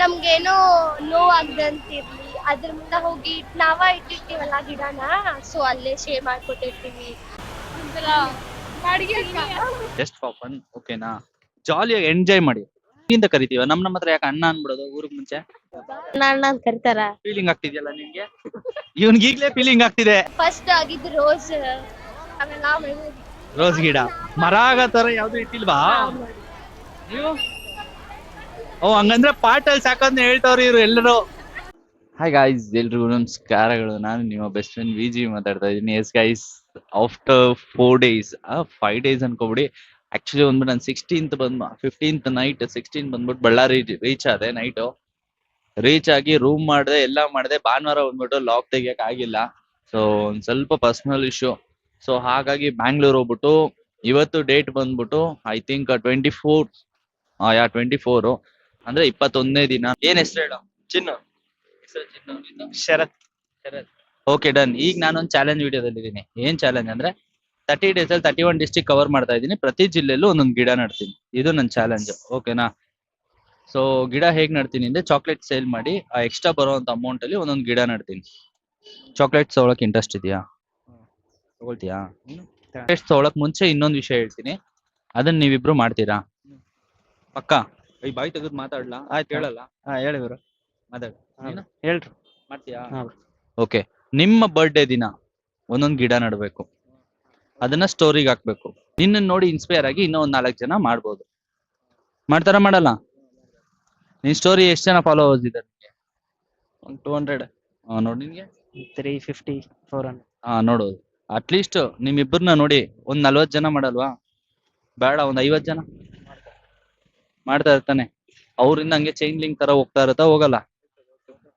ನಮ್ಗೇನೋ ನೋವಾಗ್ದಂತಿರ್ಲಿ ಅದ್ರ ಮುಂದೆ ಹೋಗಿ ನಾವ ಇಟ್ಟಿರ್ತೀವಲ್ಲ ಗಿಡನ, ಸೊ ಅಲ್ಲೇ ಶೇರ್ ಮಾಡ್ಕೊತಿರ್ತೀವಿ. ಒಂಥರ ಬಾಡಿಗೆ ಜಸ್ಟ್ ಫಾರ್ ಫನ್, ಓಕೆನಾ? ಜಾಲಿಯಾಗಿ ಎಂಜಾಯ್ ಮಾಡಿ. ಇಂದ ಕರಿತೀವ, ನಮ್ಮ ಹತ್ರ ಯಾಕೆ ಅಣ್ಣ ಅನ್ಬಿಡೋದು ಊರಿಗೆ ಮುಂಚೆ? ಅಣ್ಣ ಅಂತ ಕರಿತಾರ. ಫೀಲಿಂಗ್ ಆಗ್ತಿದ್ಯಲ್ಲ ನಿನ್ಗೆ? ಇವನ್ಗೆ ಈಗ್ಲೇ ಫೀಲಿಂಗ್ ಆಗ್ತಿದೆ. ಫಸ್ಟ್ ಆಗಿದ್ದು ರೋಸ್, ಆಮೇಲೆ ರೋಸ್ ಗಿಡ, ಮರ ಆಗೋ ತರ ಯಾವ್ದು ಇಟ್ಟಿಲ್ವಾ ನೀವು? ಓ, ಹಂಗಂದ್ರೆ ಪಾಟಲ್ಲಿ ಸಾಕೋದ್ನ ಹೇಳ್ತವ್ರಿ ಇವ್ರು ಎಲ್ಲರೂ. ಹಾಯ್ ಗಾಯ್ಸ್, ಎಲ್ರಿಗೂ ನಮಸ್ಕಾರಗಳು. ನಾನು ನಿಮ್ಮ ಬೆಸ್ಟ್ ಫ್ರೆಂಡ್ ವಿಜಿ ಮಾತಾಡ್ತಾ ಇದ್ದೀನಿ. Yes guys, after 4 days 5 days ಅನ್ಕೋಬಿಡಿ. ಆಕ್ಚುಲಿ ಬಂದ್ಬಿಟ್ಟು ನಾನು 16th 15th ನೈಟ್ 16 ಬಂದ್ಬಿಟ್ಟು ಬಳ್ಳಾರಿ ರೀಚ್ ಆದೆ. ನೈಟು ರೀಚ್ ಆಗಿ ರೂಮ್ ಮಾಡಿದೆ, ಎಲ್ಲ ಮಾಡಿದೆ. ಭಾನುವಾರ ಬಂದ್ಬಿಟ್ಟು ಲಾಕ್ ತೆಗಿಯಕ್ ಆಗಿಲ್ಲ. ಸೊ ಒಂದ್ ಸ್ವಲ್ಪ ಪರ್ಸನಲ್ ಇಶ್ಯೂ. ಸೊ ಹಾಗಾಗಿ ಬ್ಯಾಂಗ್ಳೂರ್ ಹೋಗ್ಬಿಟ್ಟು ಇವತ್ತು ಡೇಟ್ ಬಂದ್ಬಿಟ್ಟು ಐ ಥಿಂಕ್ 24 ಅಂದ್ರೆ 21ನೇ ದಿನ. ಏನ್ ಹೆಸರು ಹೇಳು? ಚಿನ್ನು. ಶರತ್. Okay, done. ಈಗ ನಾನೊಂದು ಚಾಲೆಂಜ್ ವಿಡಿಯೋದಲ್ಲಿ ಇದೀನಿ. ಏನ್ ಚಾಲೆಂಜ್ ಅಂದ್ರೆ 30 days ಅಲ್ಲಿ 31 ಡಿಸ್ಟ್ರಿಕ್ಟ್ ಕವರ್ ಮಾಡ್ತಾ ಇದೀನಿ. ಪ್ರತಿ ಜಿಲ್ಲೆಲ್ಲೂ ಒಂದೊಂದು ಗಿಡ ನಡ್ತೀನಿ. ಇದು ನನ್ನ ಚಾಲೆಂಜ್, ಓಕೆನಾ? ಸೊ ಗಿಡ ಹೇಗ್ ನಡ್ತೀನಿ ಅಂದ್ರೆ, ಚಾಕ್ಲೇಟ್ ಸೇಲ್ ಮಾಡಿ ಆ ಎಕ್ಸ್ಟ್ರಾ ಬರುವಂತ ಅಮೌಂಟ್ ಅಲ್ಲಿ ಒಂದೊಂದು ಗಿಡ ನಡ್ತೀನಿ. ಚಾಕ್ಲೇಟ್ಸ್ ತಗೊಳಕ್ ಇಂಟ್ರೆಸ್ಟ್ ಇದೆಯಾ? ತಗೊಳ್ತೀಯಾ? ಚಾಕ್ಲೇಟ್ಸ್ ತಗೊಳಕ್ ಮುಂಚೆ ಇನ್ನೊಂದು ವಿಷಯ ಹೇಳ್ತೀನಿ, ಅದನ್ನ ನೀವಿಬ್ರು ಮಾಡ್ತೀರಾ? ಪಕ್ಕ ಈ ಬಾಯಿ ತೆಗೆದು ಮಾತಾಡ್ಲಾ? ಆಯ್ತು, ಹೇಳಲ್ಲ. ಹೇಳಿ ಬ್ರೋ. ಮಾತಾಡು. ಹೇಳ್ರಿ. ಮಾಡ್ತೀಯಾ? ಓಕೆ. ನಿಮ್ಮ ಬರ್ಡೇ ದಿನ ಒಂದೊಂದು ಗಿಡ ನಡ್ಬೇಕು, ಅದನ್ನ ಸ್ಟೋರಿಗೆ ಹಾಕ್ಬೇಕು. ನಿನ್ನ ನೋಡಿ ಇನ್ಸ್ಪೈರ್ ಆಗಿ ಇನ್ನೂ ಒಂದ್ 4 ಜನ ಮಾಡ್ಬೋದು. ಮಾಡ್ತಾರ ಮಾಡಲ್ಲ? ನಿನ್ ಸ್ಟೋರಿ ಎಷ್ಟು ಜನ ಫಾಲೋವರ್ಸ್ ಇದ್ದಾರೆ ನಿನ್ಗೆ? 200. ನೋಡಿ ನಿನ್ಗೆ 350, 400. ನೋಡೋದು. ಅಟ್ಲೀಸ್ಟ್ ನಿಮ್ಮಿಬ್ಬರನ್ನ ನೋಡಿ ಒಂದ್ 40 ಜನ ಮಾಡಲ್ವಾ? ಬೇಡ, ಒಂದ್ 50 ಜನ ಮಾಡ್ತಾ ಇರ್ತಾನೆ. ಅವ್ರಿಂದ ಹಂಗೆ ಚೈನ್ ಲಿಂಕ್ ತರ ಹೋಗ್ತಾ ಹೋಗಲ್ಲ?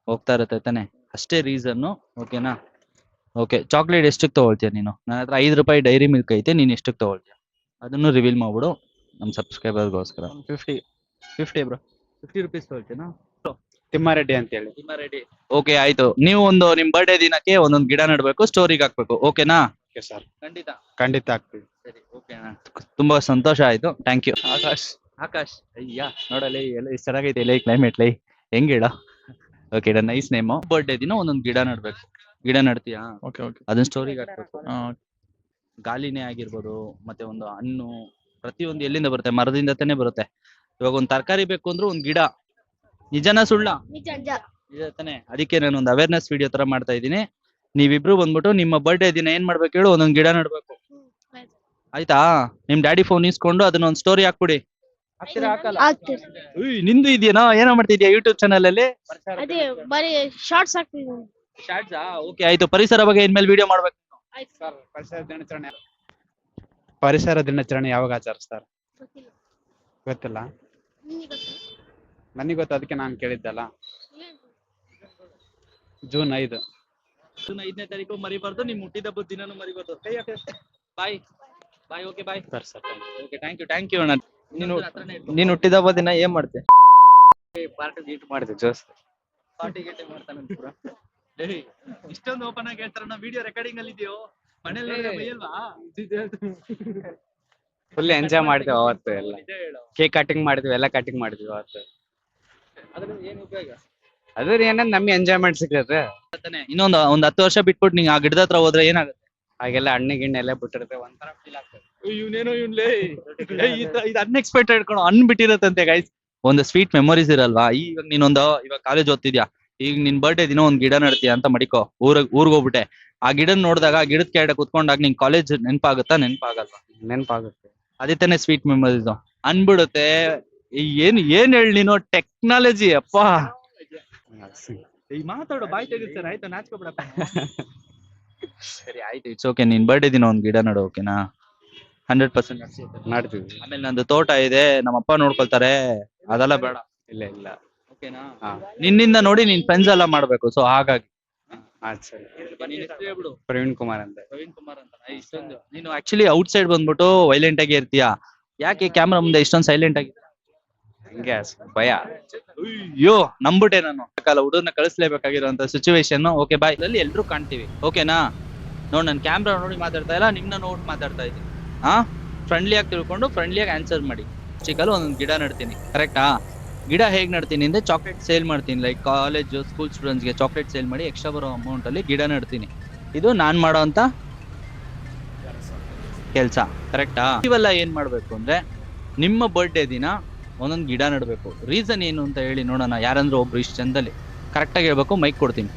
ಹೋಗ್ತಾ ಇರತ್ತೆ ತಾನೆ. ಅಷ್ಟೇ ರೀಸನ್ನು, ಓಕೆನಾ? ಓಕೆ, ಚಾಕ್ಲೇಟ್ ಎಷ್ಟಕ್ಕೆ ತಗೊಳ್ತೀಯ ನೀನು? ನನ್ನ ಹತ್ರ 5 ರೂಪಾಯಿ ಡೈರಿ ಮಿಲ್ಕ್ ಐತೆ, ನೀನ್ ಎಷ್ಟಕ್ಕೆ ತಗೊಳ್ತೀಯ ಅದನ್ನು ರಿವೀಲ್ ಮಾಡ್ಬಿಡು ನಮ್ಮ ಸಬ್ಸ್ಕ್ರೈಬರ್ಗೋಸ್ಕರ. 50 ಬ್ರೋ. 50 ರೂಪೀಸ್ ತಗೊಳ್ತೀನಾ? ತಿಮ್ಮಾರೆಡ್ಡಿ ಅಂತ ಹೇಳಿ. ತಿಮ್ಮಾರೆಡ್ಡಿ. ಓಕೆ, ಆಯ್ತು. ನೀವು ನಿಮ್ ಬರ್ಡೇ ದಿನಕ್ಕೆ ಒಂದೊಂದು ಗಿಡ ನಡ್ಬೇಕು, ಸ್ಟೋರಿಗೆ ಹಾಕ್ಬೇಕು, ಓಕೆನಾ? ಓಕೆ ಸರ್, ಖಂಡಿತ ಖಂಡಿತ ಆಗ್ತೀವಿ. ಸರಿ, ಓಕೆನಾ? ತುಂಬಾ ಸಂತೋಷ ಆಯ್ತು, ಥ್ಯಾಂಕ್ ಯು. ಆಕಾಶ್. ಅಯ್ಯ, ನೋಡಲಿ ಎಲ್ಲ ಎಷ್ಟು ಚೆನ್ನಾಗೈತೆ ಇಲ್ಲ ಈ ಕ್ಲೈಮೇಟ್ ಲೈ. ಹೆಂಗ್ ಹೇಳ? Okay, nice name. ಬರ್ಡೇ ದಿನ ಒಂದೊಂದು ಗಿಡ ನಡ್ಬೇಕು. ಗಿಡ ನಡ್ತೀಯಾ? ಓಕೆ. ಅದನ್ನ ಸ್ಟೋರಿಗೆ ಹಾಕ್ಬೇಕು. ಗಾಲಿನೇ ಆಗಿರ್ಬೋದು, ಮತ್ತೆ ಒಂದು ಹಣ್ಣು, ಪ್ರತಿಯೊಂದು ಎಲ್ಲಿಂದ ಬರುತ್ತೆ? ಮರದಿಂದ ತಾನೇ ಬರುತ್ತೆ. ಇವಾಗ ಒಂದು ತರಕಾರಿ ಬೇಕು ಅಂದ್ರೆ ಒಂದು ಗಿಡ. ನಿಜನಾ ಸುಳ್ಳ? ನಿಜ ತಾನೆ. ಅದಕ್ಕೆ ನಾನು ಒಂದು ಅವೇರ್ನೆಸ್ ವಿಡಿಯೋ ತರ ಮಾಡ್ತಾ ಇದ್ದೀನಿ. ನೀವಿಬ್ರು ಬಂದ್ಬಿಟ್ಟು ನಿಮ್ಮ ಬರ್ಡೇ ದಿನ ಏನ್ ಮಾಡ್ಬೇಕು ಹೇಳು? ಒಂದೊಂದು ಗಿಡ ನಡ್ಬೇಕು, ಆಯ್ತಾ? ನಿಮ್ ಡ್ಯಾಡಿ ಫೋನ್ ಇಸ್ಕೊಂಡು ಅದನ್ನ ಒಂದು ಸ್ಟೋರಿ ಹಾಕ್ಬಿಡಿ. ಹಾಕ್ತೀರಾ? ಹಾಕಲ್ಲ? ನಿಂದು ಇದೆಯೇನೋ? ಏನೋ ಮಾಡ್ತಿದ್ಯಾ ಯೂಟ್ಯೂಬ್ ಚಾನಲ್ ಅಲ್ಲಿ? ಅದೇ ಬರೀ ಶಾರ್ಟ್ಸ್ ಹಾಕ್ತಿದ್ದೀನಿ. ಶಾರ್ಟ್ಸಾ? ಓಕೆ, ಆಯ್ತು. ಪರಿಸರ ಬಗ್ಗೆ ಇನ್ಮೇಲೆ ವಿಡಿಯೋ ಮಾಡ್ಬೇಕು. ಸರ್, ಪರಿಸರ ದಿನಾಚರಣೆ ಯಾವಾಗ ಆಚರಿಸ್ತಾರೆ? ಗೊತ್ತಿಲ್ಲ. ನನಗೆ ಗೊತ್ತು, ಅದಕ್ಕೆ ನಾನು ಕೇಳಿದ್ದಲ್ಲ. ಜೂನ್ 5. ಜೂನ್ 5ನೇ ತಾರೀಕು ಮರಿಬಾರ್ದು. ನಿಮ್ ಹುಟ್ಟಿದಬ್ಬದ ದಿನನೂ ಮರಿಬಾರ್ದು. Bye bye. Okay, bye. Okay, thank you ಅಣ್ಣ. ನೀನು ಹುಟ್ಟಿದಬ್ಬ ದಿನ ಏನ್ ಮಾಡ್ತೆ? ಪಾರ್ಟಿ ಗೀಟ್ ಮಾಡಿದೆ ಜೋಸ್. ಪಾರ್ಟಿ ಗೀಟ್ ಮಾಡ್ತಾನೆ ಪೂರ. ಇಷ್ಟೊಂದು ಓಪನ್ ಆಗಿ ಹೇಳ್ತಾರ. ನಾವು ವಿಡಿಯೋ ರೆಕಾರ್ಡಿಂಗ್ ಅಲ್ಲಿ ಇದೆಯೋ? ಮನೇಲಿ ಬೈಯಲ್ವಾ? ಫುಲ್ ಎಂಜಾಯ್ ಮಾಡಿದ್ವಿ ಅವತ್ತು. ಎಲ್ಲ ಕೇಕ್ ಕಟಿಂಗ್ ಮಾಡಿದ್ವಿ, ಎಲ್ಲ ಕಟಿಂಗ್ ಮಾಡಿದ್ವಿ ಅವತ್ತು. ಅದ್ರ ಏನು ಉಪಯೋಗ? ಅದ್ರ ಏನಂದ್ ನಮ್ಗೆ ಎಂಜಾಯ್ಮೆಂಟ್ ಸಿಗುತ್ತೆ. ಇನ್ನೊಂದು 10 ವರ್ಷ ಬಿಟ್ಬಿಟ್ಟು ನೀನ್ ಆ ಗಿಡದ ಹತ್ರ ಹೋದ್ರೆ ಏನಾಗುತ್ತೆ? ಹಾಗೆಲ್ಲ ಹಣ್ಣು ಗಿಣ್ಣು ಎಲ್ಲ ಬಿಟ್ಟಿರುತ್ತೆ, ಒಂಥರ ಫೀಲ್ ಆಗ್ತದೆ. ಇವನೇನೋ ಇದು ಅನ್ಎಕ್ಸ್ಪೆಕ್ಟೆಡ್ ಕಣೋ. ಹಣ್ಣು ಬಿಟ್ಟಿರತ್ತಂತೆ ಗೈಸ್. ಒಂದು ಸ್ವೀಟ್ ಮೆಮೊರೀಸ್ ಇರಲ್ವಾ? ಇವಾಗ ಕಾಲೇಜ್ ಓದ್ತಿದ್ಯಾ, ಈಗ ನಿನ್ ಬರ್ಡೇ ದಿನ ಒಂದ್ ಗಿಡ ನಡ್ತೀಯ ಅಂತ ಮಡಿಕೋ. ಊರ್ಗ್ ಹೋಗ್ಬಿಟ್ಟೆ, ಆ ಗಿಡನ್ ನೋಡಿದಾಗ, ಆ ಗಿಡದ ಕೆಳಗಡೆ ಕುತ್ಕೊಂಡಾಗ ನಿನ್ ಕಾಲೇಜ್ ನೆನಪಾಗುತ್ತಾ? ನೆನಪಾಗಲ್ವಾ? ನೆನಪಾಗುತ್ತೆ. ಅದೇ ತಾನೇ ಸ್ವೀಟ್ ಮೆಮೊರೀಸ್. ಅನ್ಬಿಡುತ್ತೆ. ಏನ್ ಹೇಳಿ ನೀನು? ಟೆಕ್ನಾಲಜಿ ಅಪ್ಪ. ಈಗ ಮಾತಾಡೋ, ಬಾಯ್ ತೆಗಿಸ್ತಾರೆ. ಆಯ್ತಾ? ನಾಚ್ಕೊಬಿಡಪ್ಪ. ಸರಿ, ಆಯ್ತು, ಇಟ್ಸ್ ಓಕೆ. ನಿನ್ ಬರ್ಡೇ ದಿನ ಒಂದ್ ಗಿಡ ನಡು, ಓಕೆನಾ? 100% ಮಾಡ್ತೀವಿ. ಆಮೇಲೆ ನಂದು ತೋಟ ಇದೆ, ನಮ್ಮಪ್ಪ ನೋಡ್ಕೊಳ್ತಾರೆ, ಅದೆಲ್ಲ ಬೇಡ. ಇಲ್ಲ. ಓಕೆನಾ? ನಿನ್ನಿಂದ ನೋಡಿ ನಿನ್ ಫ್ರೆಂಡ್ಸ್ ಎಲ್ಲ ಮಾಡ್ಬೇಕು. ಸೊ ಹಾಗಾಗಿ ಸರಿ. ಪ್ರವೀಣ್ ಕುಮಾರ್ ಅಂತ. ಇಷ್ಟೊಂದು ನೀನು ಆಕ್ಚುಲಿ ಔಟ್ ಸೈಡ್ ಬಂದ್ಬಿಟ್ಟು ವೈಲೆಂಟ್ ಆಗಿ ಇರ್ತೀಯಾ? ಯಾಕೆ ಕ್ಯಾಮ್ರಾ ಮುಂದೆ ಇಷ್ಟೊಂದು ಸೈಲೆಂಟ್ ಆಗಿ? ಹಂಗೆ ಭಯ. ಅಯ್ಯೋ, ನಂಬಿಟ್ಟೆ ನಾನು. ಹುಡುಗನ ಕಳಿಸ್ಲೇಬೇಕಾಗಿರುವಂತ ಸಿಚುವೇಶನ್. ಓಕೆ, ಬಾಯ್. ಇಲ್ಲಿ ಎಲ್ರು ಕಾಣ್ತೀವಿ, ಓಕೆನಾ? ನೋಡ್, ನನ್ ಕ್ಯಾಮ್ರಾ ನೋಡಿ ಮಾತಾಡ್ತಾ ಇಲ್ಲ, ನಿಮ್ನ ನೋಡಿ ಮಾತಾಡ್ತಾ ಇದ್ದೀನಿ. ಫ್ರೆಂಡ್ಲಿ ಆಗಿ ತಿಳ್ಕೊಂಡು ಫ್ರೆಂಡ್ಲಿ ಆಗಿ ಆನ್ಸರ್ ಮಾಡಿ. ಚಿಕ್ಕಲ್ಲಿ ಒಂದೊಂದು ಗಿಡ ನಡ್ತೀನಿ, ಕರೆಕ್ಟಾ? ಗಿಡ ಹೇಗ್ ನಡ್ತೀನಿ ಅಂದ್ರೆ ಚಾಕ್ಲೇಟ್ ಸೇಲ್ ಮಾಡ್ತೀನಿ, ಲೈಕ್ ಕಾಲೇಜ್ ಸ್ಕೂಲ್ ಸ್ಟೂಡೆಂಟ್ಸ್ಗೆ ಚಾಕ್ಲೇಟ್ ಸೇಲ್ ಮಾಡಿ ಎಕ್ಸ್ಟ್ರಾ ಬರೋ ಅಮೌಂಟ್ ಅಲ್ಲಿ ಗಿಡ ನಡ್ತೀನಿ. ಇದು ನಾನ್ ಮಾಡೋ ಅಂತ ಕೆಲಸ, ಕರೆಕ್ಟಾ? ಇವೆಲ್ಲ ಏನ್ ಮಾಡ್ಬೇಕು ಅಂದ್ರೆ ನಿಮ್ಮ ಬರ್ಡೇ ದಿನ ಒಂದೊಂದು ಗಿಡ ನಡ್ಬೇಕು. ರೀಸನ್ ಏನು ಅಂತ ಹೇಳಿ ನೋಡೋಣ. ಯಾರಂದ್ರೆ ಒಬ್ರು ಇಷ್ಟು ಚಂದಲ್ಲಿ ಕರೆಕ್ಟಾಗಿ ಹೇಳ್ಬೇಕು. ಮೈಕ್ ಕೊಡ್ತೀನಿ.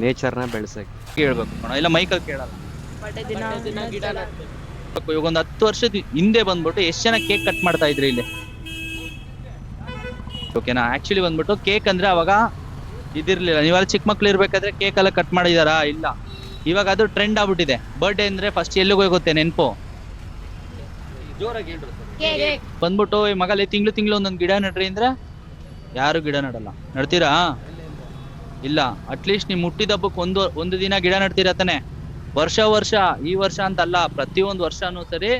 ನೇಚರ್ನ ಬೆಳೆಸಕ್ಕೆ ಕೇಳ್ಬೇಕು ಕಣ, ಇಲ್ಲ ಮೈಕಲ್ಲಿ ಕೇಳಲ್ಲ. ಇವಾಗ ಒಂದು 10 ವರ್ಷದ ಹಿಂದೆ ಬಂದ್ಬಿಟ್ಟು ಎಷ್ಟು ಜನ ಕೇಕ್ ಕಟ್ ಮಾಡ್ತಾ ಇದ್ರಿ ಇಲ್ಲಿ, ಓಕೆನಾ? ಆಕ್ಚುಲಿ ಬಂದ್ಬಿಟ್ಟು ಕೇಕ್ ಅಂದ್ರೆ ಅವಾಗ ಇದಿರ್ಲಿಲ್ಲ. ನೀವೆಲ್ಲ ಚಿಕ್ಕ ಮಕ್ಳು ಇರ್ಬೇಕಾದ್ರೆ ಕೇಕ್ ಎಲ್ಲ ಕಟ್ ಮಾಡಿದಾರಾ? ಇಲ್ಲ. ಇವಾಗ ಅದು ಟ್ರೆಂಡ್ ಆಗ್ಬಿಟ್ಟಿದೆ. ಬರ್ಡೇ ಅಂದ್ರೆ ಫಸ್ಟ್ ಎಲ್ಲಿಗೆ ಹೋಗುತ್ತೆ ನೆನ್ಪು? ಜೋರಾಗಿ ಬಂದ್ಬಿಟ್ಟು ಈ ಮಗಲ್ಲಿ ತಿಂಗಳು ಒಂದೊಂದು ಗಿಡ ನಡ್ರಿ ಅಂದ್ರೆ ಯಾರು ಗಿಡ ನಡಲ್ಲ. ನಡ್ತೀರಾ? ಇಲ್ಲ. ಅಟ್ಲೀಸ್ಟ್ ನಿಮ್ ಹುಟ್ಟಿದ ಹಬ್ಬಕ್ಕೆ ಒಂದು ದಿನ ಗಿಡ ನಡ್ತೀರಾ ತಾನೆ? ವರ್ಷ ಈ ವರ್ಷ ಅಂತ ಅಲ್ಲ, ಪ್ರತಿಯೊಂದು ವರ್ಷನೂ ಸರಿ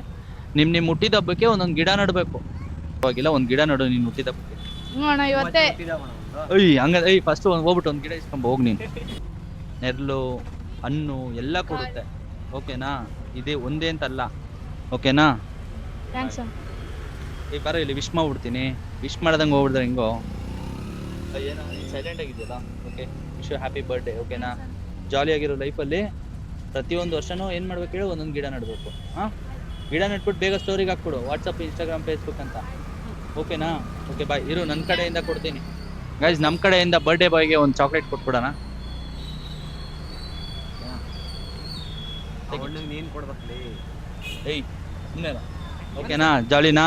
ನಿಮ್ ಹುಟ್ಟಿದ ಹಬ್ಬಕ್ಕೆ ಒಂದೊಂದು ಗಿಡ ನಡ್ಬೇಕು. ಅವಾಗಿಲ್ಲ ಒಂದ್ ಗಿಡ ನಡು ನಿನ್ ಹುಟ್ಟಿದ ಹಬ್ಬಕ್ಕೆ. ಫಸ್ಟ್ ಹೋಗ್ಬಿಟ್ಟು ಒಂದ್ ಗಿಡ ಇಸ್ಕೊಂಬ ಹೋಗ್ ನೀನ್. ನೆರಳು ಹಣ್ಣು ಎಲ್ಲ ಕೊಡುತ್ತೆ, ಓಕೆನಾ? ಇದೇ ಒಂದೇ ಅಂತಲ್ಲ, ಓಕೆನಾ? ಬರೋ ಇಲ್ಲಿ ವಿಶ್ ಮಾಡ್ಬಿಡ್ತೀನಿ. ವಿಶ್ ಮಾಡ್ದಂಗೆ ಹೋಗ್ಬಿಡ್ತಾರೆ ಹಿಂಗೋ. ಏನೋ ಸೈಲೆಂಟ್ ಆಗಿದೆಯಲ್ಲ, okay. Wish you happy birthday, ಓಕೆನಾ? ಜಾಲಿಯಾಗಿರೋ ಲೈಫಲ್ಲಿ ಪ್ರತಿಯೊಂದು ವರ್ಷನೂ ಏನ್ ಮಾಡ್ಬೇಕು ಹೇಳಿ, ಒಂದೊಂದು ಗಿಡ ನಡ್ಬೇಕು. ಗಿಡ ನಟ್ಬಿಟ್ಟು ಬೇಗ ಸ್ಟೋರಿಗೆ ಹಾಕ್ಬಿಡು, ವಾಟ್ಸಪ್, ಇನ್ಸ್ಟಾಗ್ರಾಮ್, ಫೇಸ್ಬುಕ್ ಅಂತ, ಓಕೆನಾ? Okay bye. ಇರು, ನನ್ನ ಕಡೆಯಿಂದ ಕೊಡ್ತೀನಿ ಗೈಸ್. ನಮ್ಮ ಕಡೆಯಿಂದ ಬರ್ಡೇ ಬಾಯ್ಗೆ ಒಂದು ಚಾಕ್ಲೇಟ್ ಕೊಟ್ಬಿಡೋಣ. ನೀನ್ ಕೊಡ್ಬೇಕಲ್ಲಿ. ಏಯ್ ಸುಮ್ಮನೆ, ಓಕೆನಾ? ಜಾಲಿನಾ?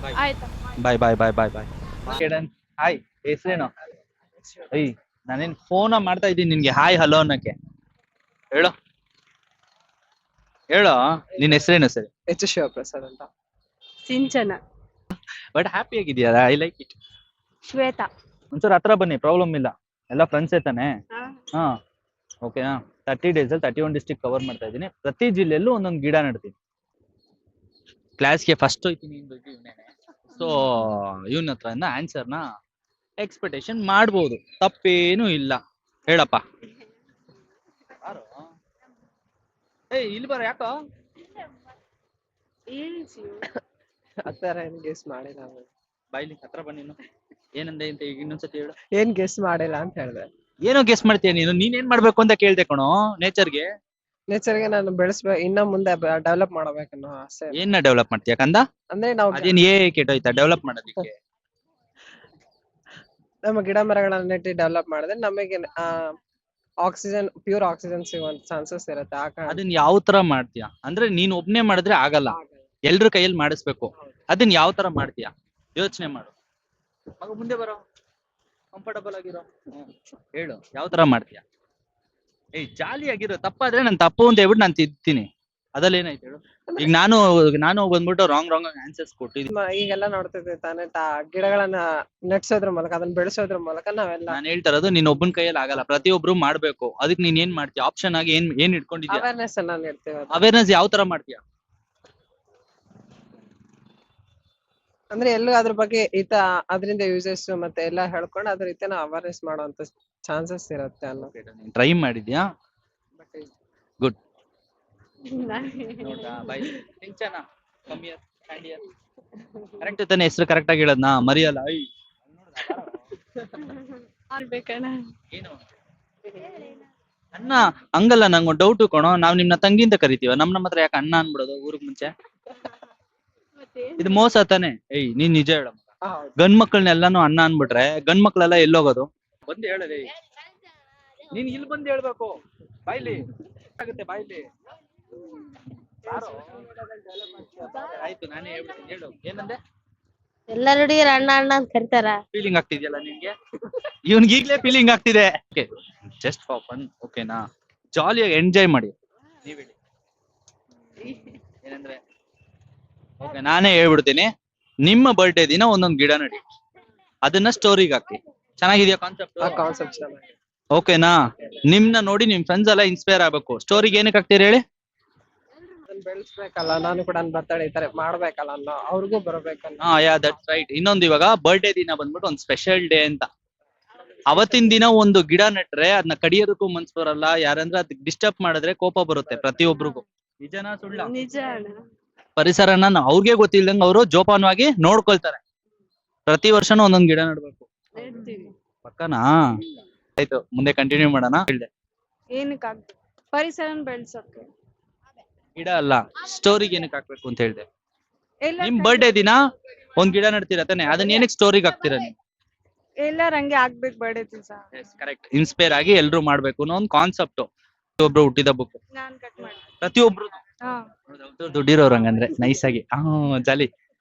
ಬಾಯ್ ಬಾಯ್ ಬಾಯ್ ಬಾಯ್ ಬಾಯ್. ಹಾಯ್, ಹೆಸರೇನು? ಏಯ್ ನಾನೇನ್ ಫೋನ ಮಾಡ್ತಾ ಇದ್ದೀನಿ ನಿನ್ಗೆ ಹಾಯ್ ಹಲೋ ಅನ್ನಕ್ಕೆ. ಹೇಳು ಹೇಳು, ನಿನ್ ಹೆಸರೇನು? ಸರಿ, ಎಚ್ ಶಿವಪ್ರಸಾದ್ ಅಂತ. ಸಿಂಚನ. ಬಟ್ ಹ್ಯಾಪಿ ಆಗಿದೆಯಾ? I like it. ಶ್ವೇತಾ. ಒಂಚೂರು ಹತ್ರ ಬನ್ನಿ, ಪ್ರಾಬ್ಲಮ್ ಇಲ್ಲ. ಎಲ್ಲ ಫ್ರೆಂಡ್ಸ್ ತಾನೆ? ಹಾ, ಓಕೆನಾ? 30 days ಅಲ್ಲಿ 31 ಡಿಸ್ಟ್ರಿಕ್ಟ್ ಕವರ್ ಮಾಡ್ತಾ ಇದ್ದೀನಿ. ಪ್ರತಿ ಜಿಲ್ಲೆಯಲ್ಲೂ ಒಂದೊಂದು ಗಿಡ ನಡ್ತೀನಿ. ಕ್ಲಾಸ್ಗೆ ಫಸ್ಟ್ ಹೋಯ್ತೀನಿ. ಸೊ ಇವನ ಹತ್ರ ಆನ್ಸರ್ನ ಎಕ್ಸ್ಪೆಕ್ಟೇಷನ್ ಮಾಡ್ಬೋದು, ತಪ್ಪೇನು ಇಲ್ಲ. ಹೇಳಪ್ಪ. ಏಯ್ ಇಲ್ಲಿ ಬರ, ಯಾಕೋ ಆತರ ಏನ್ ಗೆಸ್ ಮಾಡಿಲ್ಲ. ಬಾಯ್ಲಿ ಹತ್ರ ಬನ್ನಿ. ಏನಂದೆ ಅಂತ ಈಗ ಇನ್ನೊಂದ್ಸತಿ ಹೇಳು. ಏನ್ ಗೆಸ್ ಮಾಡಿಲ್ಲ ಅಂತ ಹೇಳ್ದೆ. ಏನೋ ಗೆಸ್ ಮಾಡ್ತೀಯ ನೀನು? ನೀನ್ ಮಾಡ್ಬೇಕು ಅಂತ ಕೇಳ್ದೆ ಕಣೋ. ನೇಚರ್ಗೆ ನಾನು ಬೆಳೆಸ್ಬೇಕು, ಇನ್ನ ಮುಂದೆ ಡೆವಲಪ್ ಮಾಡಬೇಕನ್ನೋ ಆಸೆ. ಏನ ಡೆವಲಪ್ ಮಾಡ್ತೀಯ ಕಂದ? ಅಂದ್ರೆ ನಾವು ಅದೇನ್ ಕೆಟ್ಟೋಯ್ತಾ ಡೆವಲಪ್ ಮಾಡೋದಿಕ್ಕೆ? ನಮ್ಮ ಗಿಡ ಮರಗಳನ್ನ ನೆಟ್ಟಿ ಡೆವಲಪ್ ಮಾಡಿದ್ರೆ ನಮಗೆ ಆಕ್ಸಿಜನ್, ಪ್ಯೂರ್ ಆಕ್ಸಿಜನ್ ಸಿಗುವಂತ ಚಾನ್ಸಸ್ ಇರುತ್ತೆ. ಆ ಕಾರಣ ಅದನ್ನ ಯಾವ ತರ ಮಾಡ್ತೀಯ ಅಂದ್ರೆ, ನೀನ್ ಒಬ್ನೇ ಮಾಡಿದ್ರೆ ಆಗಲ್ಲ, ಎಲ್ರ ಕೈಯಲ್ಲಿ ಮಾಡಿಸ್ಬೇಕು. ಅದನ್ನ ಯಾವ ತರ ಮಾಡ್ತೀಯ ಯೋಚನೆ ಮಾಡು. ಮಗ ಮುಂದೆ ಬರೋ, ಕಂಫರ್ಟಬಲ್ ಆಗಿರೋ. ಹೇಳು, ಯಾವ ತರ ಮಾಡ್ತೀಯ? ಏಯ್ ಜಾಲಿಯಾಗಿರೋ. ತಪ್ಪಾದ್ರೆ ನಾನು ತಪ್ಪು ಅಂತ ಹೇಳ್ಬಿಟ್ಟು ನಾನು ತಿದ್ತೀನಿ. ಅದ್ರಲ್ಲಿ ಏನಾಯ್ತು ಹೇಳು? ಈಗ ನಾನು ಬಂದ್ಬಿಟ್ಟು ರಾಂಗ್ ಆನ್ಸರ್ಸ್ ಕೊಟ್ಟಿದ್ದೀನಿ. ಈಗೆಲ್ಲ ನೋಡ್ತಿದ್ವಿ ತಾನೇ, ಗಿಡಗಳನ್ನ ನೆಟ್ಸೋದ್ರ ಮೂಲಕ, ಅದನ್ನ ಬೆಳೆಸೋದ್ರ ಮೂಲಕ ನಾವೆಲ್ಲ. ನಾನು ಹೇಳ್ತಾ ಇರೋದು ನೀನ್ ಒಬ್ಬನ ಕೈಯಲ್ಲಿ ಆಗಲ್ಲ, ಪ್ರತಿಯೊಬ್ರು ಮಾಡ್ಬೇಕು. ಅದಕ್ಕೆ ನೀನ್ ಏನ್ ಮಾಡ್ತೀಯ? ಆಪ್ಷನ್ ಆಗಿ ಏನ್ ಇಟ್ಕೊಂಡಿದ್ಯಾ? ಅವೇರ್ನೆಸ್ ಅನ್ನ ನೀಡ್ತೀವಿ. ಅವೇರ್ನೆಸ್ ಯಾವ ತರ ಮಾಡ್ತೀಯ? ಅಂದ್ರೆ ಎಲ್ಲೂ ಅದ್ರ ಬಗ್ಗೆ ಅದರಿಂದ ಯೂಸಸ್ ಮತ್ತೆ ಎಲ್ಲ ಹೇಳ್ಕೊಂಡು ಅದ್ರ ರೀತಿ ನಾವು ಅವೇರ್ನೆಸ್ ಮಾಡುವಂತ ಚಾನ್ಸಸ್ ಇರುತ್ತೆ ಅನ್ನೋ. ಟ್ರೈ ಮಾಡಿದ್ಯಾ? ಗುಡ್. ಕರೆಕ್ಟ್ ತಾನೆ? ಹೆಸರು ಕರೆಕ್ಟ್ ಆಗಿ ಹೇಳದ್ನಾ? ಮರಿಯಲ್ಲ. ಏನು ಅಣ್ಣ ಹಂಗಲ್ಲ, ನಂಗೊಂದು ಡೌಟ್ ಕಣೋ. ನಾವ್ ನಿಮ್ನ ತಂಗಿ ಅಂತ ಕರಿತೀವ, ನಮ್ಮ ಹತ್ರ ಯಾಕೆ ಅಣ್ಣ ಅನ್ಬಿಡೋದು ಊರಿಗೆ ಮುಂಚೆ? ಇದು ಮೋಸ ತಾನೆ? ಏಯ್ ನೀನ್ ನಿಜ ಹೇಳ. ಗಂಡ್ ಮಕ್ಳನ್ನೆಲ್ಲಾನು ಅಣ್ಣ ಅನ್ಬಿಟ್ರೆ ಗಂಡ್ ಮಕ್ಳೆಲ್ಲ ಎಲ್ಲೋಗೋದು? ಬಂದು ಹೇಳದೆ. ನೀನ್ ಇಲ್ಲಿ ಬಂದು ಹೇಳ್ಬೇಕು. ಬಾಯ್ಲಿ ಆಗುತ್ತೆ, ಬಾಯ್ಲಿ. ಆಯ್ತು, ನಾನೇ ಹೇಳ್ಬಿಡ್ತೀನಿ. ಹೇಳು, ಏನಂದೆ? ಎಲ್ಲರ ಹುಡುಗಿಯರು ಅಣ್ಣ ಅಣ್ಣ ಅಂತ ಕರಿತಾರ. ಫೀಲಿಂಗ್ ಆಗ್ತಿದ್ಯಲ್ಲ ನಿನ್ಗೆ? ಇವನ್ಗೆ ಈಗ್ಲೇ ಫೀಲಿಂಗ್ ಆಗ್ತಿದೆ. ಜಸ್ಟ್ ಫಾರ್ ಫನ್, ಓಕೆನಾ? ಜಾಲಿಯಾಗಿ ಎಂಜಾಯ್ ಮಾಡಿ. ನೀವ್ ಹೇಳಿ ಏನಂದ್ರೆ, ಓಕೆ ನಾನೇ ಹೇಳ್ಬಿಡ್ತೀನಿ. ನಿಮ್ಮ ಬರ್ಡೇ ದಿನ ಒಂದೊಂದು ಗಿಡ ನಡಿ, ಅದನ್ನ ಸ್ಟೋರಿಗೆ ಹಾಕಿ. ಚೆನ್ನಾಗಿದ್ಯಾ ಕಾನ್ಸೆಪ್ಟ್ ಚೆನ್ನಾಗಿ? ಓಕೆನಾ? ನಿಮ್ನ ನೋಡಿ ನಿಮ್ ಫ್ರೆಂಡ್ಸ್ ಎಲ್ಲ ಇನ್ಸ್ಪೈರ್ ಆಗ್ಬೇಕು. ಸ್ಟೋರಿಗೆ ಏನಕ್ಕೆ ಹಾಕ್ತೀರಿ ಹೇಳಿ? ಬೆಳೆಸ್ಬೇಕಲ್ಲ, ನಾನು ಕೂಡ ಬರ್ತಡೇ ಈ ತರ ಮಾಡ್ಬೇಕಲ್ಲ ಅನ್ನೋ, ಅವ್ರಿಗೂ ಬರ್ಬೇಕಲ್ಲ. Yeah that's right. ಇನ್ನೊಂದು, ಇವಾಗ ಬರ್ಡೇ ದಿನ ಬಂದ್ಬಿಟ್ಟು ಒಂದು ಸ್ಪೆಷಲ್ ಡೇ ಅಂತ. ಅವತ್ತಿನ ದಿನ ಒಂದು ಗಿಡ ನೆಟ್ರೆ ಅದನ್ನ ಕಡಿಯೋದಕ್ಕೂ ಮನ್ಸ್ ಬರಲ್ಲ, ಯಾರಂದ್ರೆ ಅದಕ್ಕೆ ಡಿಸ್ಟರ್ಬ್ ಮಾಡಿದ್ರೆ ಕೋಪ ಬರುತ್ತೆ ಪ್ರತಿಯೊಬ್ರಿಗೂ. ನಿಜನಾ ಸುಳ್ಳ? ನಿಜ ಪರಿಸರನ ಅವ್ರಿಗೆ ಗೊತ್ತಿಲ್ದಂಗ ಅವರು ಜೋಪಾನವಾಗಿ ನೋಡ್ಕೊಳ್ತಾರೆ. ಪ್ರತಿ ವರ್ಷನೂ ಒಂದೊಂದ್ ಗಿಡ ನೆಡ್ಬೇಕು. ಪಕ್ಕನಾ? ಆಯ್ತು, ಮುಂದೆ ಕಂಟಿನ್ಯೂ ಮಾಡೋಣ. ಹೇಳ್ದೆ ಏನಕ್ಕಾಗ್ತದೆ ಪರಿಸರನ ಬೆಳ್ಸೋಕೆ. ಗಿಡ ಅಲ್ಲ, ಸ್ಟೋರಿಗೆ ಏನಕ್ಕೆ ಹಾಕ್ಬೇಕು ಅಂತ ಹೇಳ್ದೆ. ಎಲ್ಲ ನಿಮ್ ಬರ್ಡೇ ದಿನ ಒಂದ್ ಗಿಡ ನೆಡ್ತೀರಾ ತಾನೆ, ಅದನ್ನ ಏನಕ್ಕೆ ಸ್ಟೋರಿಗೆ ಹಾಕ್ತೀರಾ ನೀವು? ಎಲ್ಲಾರ ಹಂಗೆ ಆಗ್ಬೇಕು ಬರ್ಡೇ ದಿವಸ. ಕರೆಕ್ಟ್, ಇನ್ಸ್ಪೈರ್ ಆಗಿ ಎಲ್ರು ಮಾಡ್ಬೇಕು ಅನ್ನೋ ಒಂದು ಕಾನ್ಸೆಪ್ಟ್. ಒಬ್ರು ಹುಟ್ಟಿದ ಬುಕ್ ನಾನ್ ಕಟ್ ಮಾಡಿ. ಪ್ರತಿಯೊಬ್ರು ಹಾ ದುಡ್ಡಿರೋರು ಹಂಗಂದ್ರೆ ನೈಸ್ ಆಗಿ ಜಾಲಿ.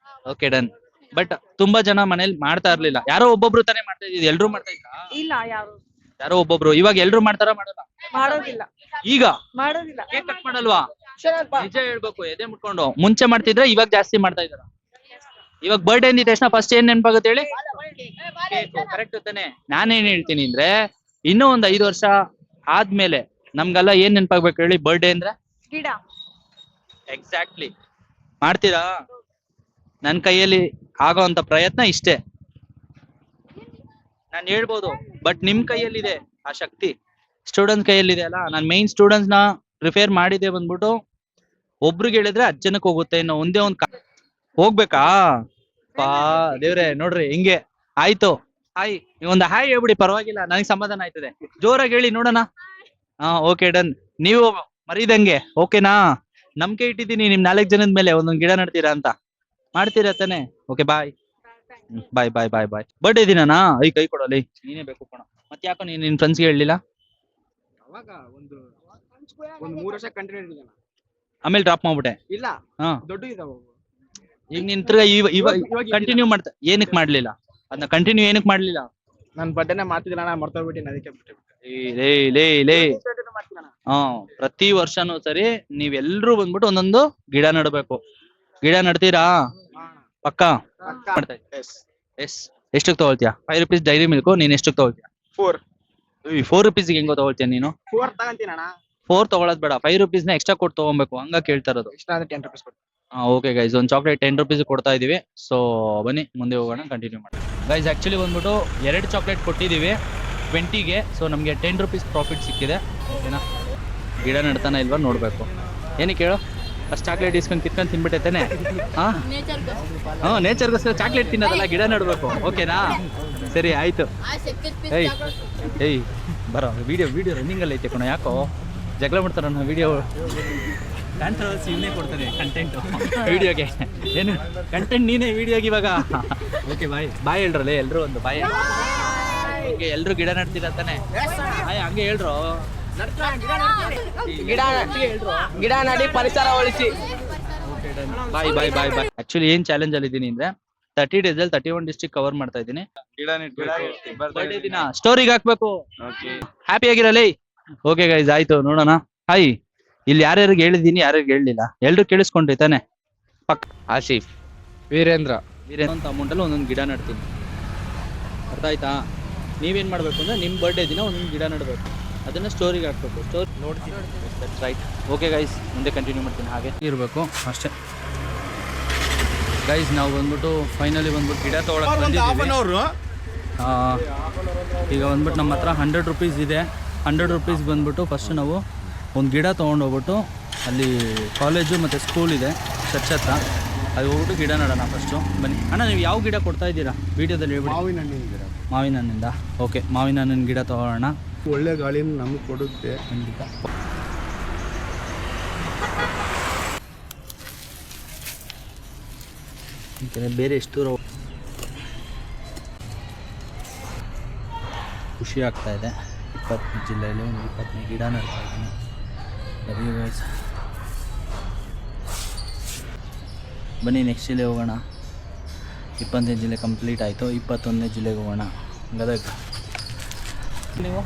Okay done. ಬಟ್ ತುಂಬಾ ಜನ ಮನೇಲಿ ಮಾಡ್ತಾ ಇರ್ಲಿಲ್ಲ, ಯಾರೋ ಒಬ್ಬೊಬ್ರು ತಾನೇ ಮಾಡ್ತಾ ಇದ್ದೀವಿ. ಎಲ್ರು ಮಾಡ್ತಾ ಇದ್ರಾ? ಇಲ್ಲ ಯಾರು ಯಾರೋ ಒಬ್ಬೊಬ್ರು. ಇವಾಗ ಎಲ್ರು ಮಾಡ್ತಾರ ಮಾಡಲ್ಲ? ಮಾಡೋದಿಲ್ಲ. ಈಗ ಮಾಡೋದಿಲ್ಲ. ಕೇಕ್ ಕಟ್ ಮಾಡಲ್ವಾ? ನಿಜ ಹೇಳ್ಬೇಕು, ಎದೆ ಮುಟ್ಕೊಂಡು. ಮುಂಚೆ ಮಾಡ್ತಿದ್ರೆ ಇವಾಗ ಜಾಸ್ತಿ ಮಾಡ್ತಾ ಇದಾರ. ಇವಾಗ ಬರ್ಡೇ ಅಂದಿದ ತಕ್ಷಣ ಫಸ್ಟ್ ಏನ್ ನೆನಪಾಗುತ್ತೆ ಹೇಳಿ? ಕರೆಕ್ಟ್ ತಾನೆ. ನಾನೇನ್ ಹೇಳ್ತೀನಿ ಅಂದ್ರೆ, ಇನ್ನೂ ಒಂದ್ 5 ವರ್ಷ ಆದ್ಮೇಲೆ ನಮ್ಗೆಲ್ಲ ಏನ್ ನೆನಪಾಗ್ಬೇಕು ಹೇಳಿ? ಬರ್ಡೇ ಅಂದ್ರೆ ಗಿಡ. ಎಕ್ಸಾಕ್ಟ್ಲಿ. ಮಾಡ್ತೀರಾ? ನನ್ ಕೈಯಲ್ಲಿ ಆಗೋಂತ ಪ್ರಯತ್ನ ಇಷ್ಟೇ. ನಾನ್ ಹೇಳ್ಬೋದು, ಬಟ್ ನಿಮ್ ಕೈಯಲ್ಲಿದೆ ಆ ಶಕ್ತಿ. ಸ್ಟೂಡೆಂಟ್ಸ್ ಕೈಯಲ್ಲಿದೆ ಅಲ್ಲ. ನಾನ್ ಮೈನ್ ಸ್ಟೂಡೆಂಟ್ಸ್ ನ ಪ್ರಿಫೇರ್ ಮಾಡಿದೆ ಬಂದ್ಬಿಟ್ಟು, ಒಬ್ರಿಗೆ ಹೇಳಿದ್ರೆ 10 ಜನಕ್ಕೆ ಹೋಗುತ್ತೆ. ಇನ್ನು ಒಂದೇ ಒಂದ್ ಹೋಗ್ಬೇಕಾ? ಪಾ ದೇವ್ರೆ, ನೋಡ್ರಿ ಹಿಂಗೆ ಆಯ್ತು. ಹಾಯ್, ನೀವೊಂದು ಹಾಯ್ ಹೇಳ್ಬಿಡಿ, ಪರವಾಗಿಲ್ಲ, ನನಗೆ ಸಮಾಧಾನ ಆಯ್ತದೆ. ಜೋರಾಗಿ ಹೇಳಿ ನೋಡೋಣ. ಹಾ ಓಕೆ ಡನ್. ನೀವು ಮರೀದಂಗೆ ಓಕೆನಾ? ನಂಬಿಕೆ ಇಟ್ಟಿದ್ದೀನಿ ನಿಮ್ 4 ಜನದ ಮೇಲೆ ಒಂದೊಂದ್ ಗಿಡ ನೆಡ್ತೀರಾ ಅಂತ. ಮಾಡ್ತೀರಾ ತಾನೆ? ಓಕೆ ಬಾಯ್ ಬಾಯ್ ಬಾಯ್ ಬಾಯ್ ಬಾಯ್. ಬರ್ಡೇ ದಿನನಾ? ಕೈ ಕೊಡಲಿ, ನೀನೇ ಬೇಕು ಕಣ. ಮತ್ತೆ ಯಾಕೋ ನೀನ್ ನಿನ್ ಫ್ರೆಂಡ್ಸ್ಗೆ ಹೇಳಿಲ್ಲ? ಅವಾಗ ಒಂದು 3 ವರ್ಷ ಕಂಟಿನ್ಯೂ ಆಮೇಲೆ ಡ್ರಾಪ್ ಮಾಡ್ಬಿಟ್ಟೆ? ಇಲ್ಲ, ಹಾ, ದೊಡ್ಡ ಇದಾವ. ಈಗ ನಿನ್ ತಿರ್ಗಾ ಇವಾಗ ಕಂಟಿನ್ಯೂ ಮಾಡ್ತಾ ಏನಕ್ ಮಾಡ್ಲಿಲ್ಲ? ಅದನ್ನ ಕಂಟಿನ್ಯೂ ಏನಕ್ ಮಾಡ್ಲಿಲ್ಲ? ನನ್ ಬರ್ಡೇನೆ ಮಾಡ್ತಿದ್ದಿಲ್ಲ, ನಾ ಮರ್ತೋಗ್ಬಿಟ್ಟಿನಿ, ಅದಕ್ಕೆ ಬಿಟ್ಟೆ. ಲೇ ಪ್ರತಿ ವರ್ಷನೂ ಸರಿ ನೀವೆಲ್ರೂ ಬಂದ್ಬಿಟ್ಟು ಒಂದೊಂದು ಗಿಡ ನೆಡ್ಬೇಕು. ಗಿಡ ನೆಡ್ತೀರಾ? ಪಕ್ಕ ಮಾಡ್ತಾ ಇದ್ದೀನಿ. ಎಸ್. ಎಷ್ಟಕ್ಕೆ ತಗೊಳ್ತೀಯಾ? 5 rupees ಡೈರಿ ಮಿಲ್ಕ್ ನೀನ್ ಎಷ್ಟಕ್ಕೆ ತಗೊಳ್ತೀಯಾ? 4 rupees ಹೆಂಗೋ ತಗೊಳ್ತೀಯ ನೀನು? 4 ತಗಂತೀನಣ್ಣ. 4 ತಗೊಳೋದ್ ಬೇಡ, 5 rupees ನ ಎಕ್ಸ್ಟ್ರಾ ಕೊಟ್ಟು ತಗೊಬೇಕು, ಹಂಗ ಕೇಳ್ತಾ ಇರೋದು. ಇಷ್ಟ ಅಂದ್ರೆ 10 rupees ಕೊಟ್ಟು. ಓಕೆ ಗೈಸ್, ಒಂದು ಚಾಕ್ಲೇಟ್ 10 rupees ಕೊಡ್ತಾ ಇದೀವಿ. ಸೊ ಬನ್ನಿ ಮುಂದೆ ಹೋಗೋಣ, ಕಂಟಿನ್ಯೂ ಮಾಡಿ. ಗೈಸ್ ಆಕ್ಚುಲಿ ಬಂದ್ಬಿಟ್ಟು 2 ಚಾಕ್ಲೇಟ್ ಕೊಟ್ಟಿದೀವಿ 20ಗೆ. ಸೊ ನಮಗೆ 10 rupees ಪ್ರಾಫಿಟ್ ಸಿಕ್ಕಿದೆ. ಓಕೆನಾ? ಗಿಡ ನೆಡ್ತಾನ ಇಲ್ವಾ ನೋಡ್ಬೇಕು. ಏನಕ್ಕೆ ಹೇಳು? ಅಷ್ಟು ಚಾಕ್ಲೇಟ್ ಇಸ್ಕೊಂಡು ಕಿತ್ಕೊಂಡು ತಿನ್ಬಿಟ್ಟೈತೇನೆ. ನೇಚರ್ಗೋಸ್ಕರ ಚಾಕ್ಲೇಟ್ ತಿನ್ನೋದಲ್ಲ, ಗಿಡ ನೆಡ್ಬೇಕು. ಓಕೆನಾ? ಸರಿ ಆಯ್ತು. ಏಯ್ ಬರೋ, ವಿಡಿಯೋ ರನ್ನಿಂಗ್ ಅಲ್ಲಿ ಐತೆ ಕಣ. ಯಾಕೋ ಜಗಳ ಮಾಡ್ತಾರ ವಿಡಿಯೋ ಕಾಂಟ್ರವರ್ಸಿ? ಇವನೇ ಕೊಡ್ತಾನೆ ಕಂಟೆಂಟ್ ವಿಡಿಯೋಗೆ. ಏನು ಕಂಟೆಂಟ್ ನೀನೇ ವಿಡಿಯೋಗೆ ಇವಾಗ. ಓಕೆ ಬಾಯ್ ಹೇಳ್ರಲ್ಲ ಎಲ್ರು, ಒಂದು ಬಾಯ್. ಓಕೆ, ಎಲ್ರು ಗಿಡ ನೆಡ್ತೀರಾ ತಾನೆ? ಹಂಗೆ ಹೇಳ್ರು, ಗಿಡ ನಡಿ, ಪರಿಸರ ಉಳಿಸಿ. ಬಾಯ್ ಬಾಯ್ ಬಾಯ್ ಬಾಯ್. ಆಕ್ಚುಲಿ ಏನ್ ಚಾಲೆಂಜ್ ಅಲ್ಲಿ ಇದೀನಿ ಅಂದ್ರೆ 30 days ಅಲ್ಲಿ 31 ಡಿಸ್ಟ್ರಿಕ್ಟ್ ಕವರ್ ಮಾಡ್ತಾ ಇದ್ದೀನಿ. ಬರ್ಡೇ ದಿನ ಸ್ಟೋರಿಗೆ ಹಾಕ್ಬೇಕು. ಹ್ಯಾಪಿ ಆಗಿರಲಿ. ಓಕೆ ಗೈಸ್, ಆಯ್ತು ನೋಡೋಣ. ಹಾಯ್, ಇಲ್ಲಿ ಯಾರ್ಯಾರಿಗೆ ಹೇಳಿದೀನಿ, ಯಾರ್ಯಾರಿಗೆ ಹೇಳಲಿಲ್ಲ, ಎಲ್ರು ಕೇಳಿಸ್ಕೊಂಡ್ರಿ ತಾನೆ? ಆಸಿಫ್, ವೀರೇಂದ್ರ ಅಂತ ಅಮೌಂಟ್ ಅಲ್ಲಿ ಒಂದೊಂದು ಗಿಡ ನೆಡ್ತೀನಿ. ಅರ್ಥ ಆಯ್ತಾ? ನೀವೇನ್ ಮಾಡ್ಬೇಕು ಅಂದ್ರೆ ನಿಮ್ ಬರ್ಡೇ ದಿನ ಒಂದೊಂದು ಗಿಡ ನೆಡ್ಬೇಕು, ಅದನ್ನ ಸ್ಟೋರಿಗೆ ಹಾಕ್ಬೇಕು. ಸ್ಟೋರಿ ನೋಡ್ತೀನಿ. ರೈಟ್. ಓಕೆ ಗೈಸ್, ಮುಂದೆ ಕಂಟಿನ್ಯೂ ಮಾಡ್ತೀನಿ. ಹಾಗೆ ಇರಬೇಕು ಅಷ್ಟೇ ಗೈಸ್. ನಾವು ಬಂದ್ಬಿಟ್ಟು ಫೈನಲಿ ಬಂದ್ಬಿಟ್ಟು ಗಿಡ ತೊಗೊಳಕ್ಕೆ ಬಂದಿದ್ದೀವಿ. ಈಗ ಬಂದ್ಬಿಟ್ಟು ನಮ್ಮ ಹತ್ರ 100 rupees ಇದೆ. 100 rupees ಬಂದ್ಬಿಟ್ಟು ಫಸ್ಟ್ ನಾವು ಒಂದು ಗಿಡ ತೊಗೊಂಡೋಗ್ಬಿಟ್ಟು, ಅಲ್ಲಿ ಕಾಲೇಜು ಮತ್ತು ಸ್ಕೂಲ್ ಇದೆ ಚರ್ಚ್ ಹತ್ರ, ಅಲ್ಲಿ ಹೋಗ್ಬಿಟ್ಟು ಗಿಡ ನೆಡೋಣ ಫಸ್ಟು. ಬನ್ನಿ ಅಣ್ಣ, ನೀವು ಯಾವ ಗಿಡ ಕೊಡ್ತಾ ಇದ್ದೀರಾ ವೀಡಿಯೋದಲ್ಲಿ ಹೇಳ್ಬಿಡಿ. ಮಾವಿನ ಹಣ್ಣಿಂದ. ಓಕೆ, ಮಾವಿನ ಹಣ್ಣಿನ ಗಿಡ ತೊಗೊಳ್ಳೋಣ. ಒಳ್ಳೆ ಗಾಳಿನ ನಮಗೆ ಕೊಡುತ್ತೆ. ಖಂಡಿತ. ಬೇರೆ ಎಷ್ಟು ಖುಷಿ ಆಗ್ತಾ ಇದೆ. 20 ಜಿಲ್ಲೆಯಲ್ಲಿ ಒಂದು 25 ಗಿಡ ನೆಡ್ತಾ ಇದ್ದೀನಿ. ಬನ್ನಿ ನೆಕ್ಸ್ಟ್ ಜಿಲ್ಲೆ ಹೋಗೋಣ. 25ನೇ ಜಿಲ್ಲೆ ಕಂಪ್ಲೀಟ್ ಆಯಿತು. 21ನೇ ಜಿಲ್ಲೆಗೆ ಹೋಗೋಣ, ಗದಗ. ನೀವು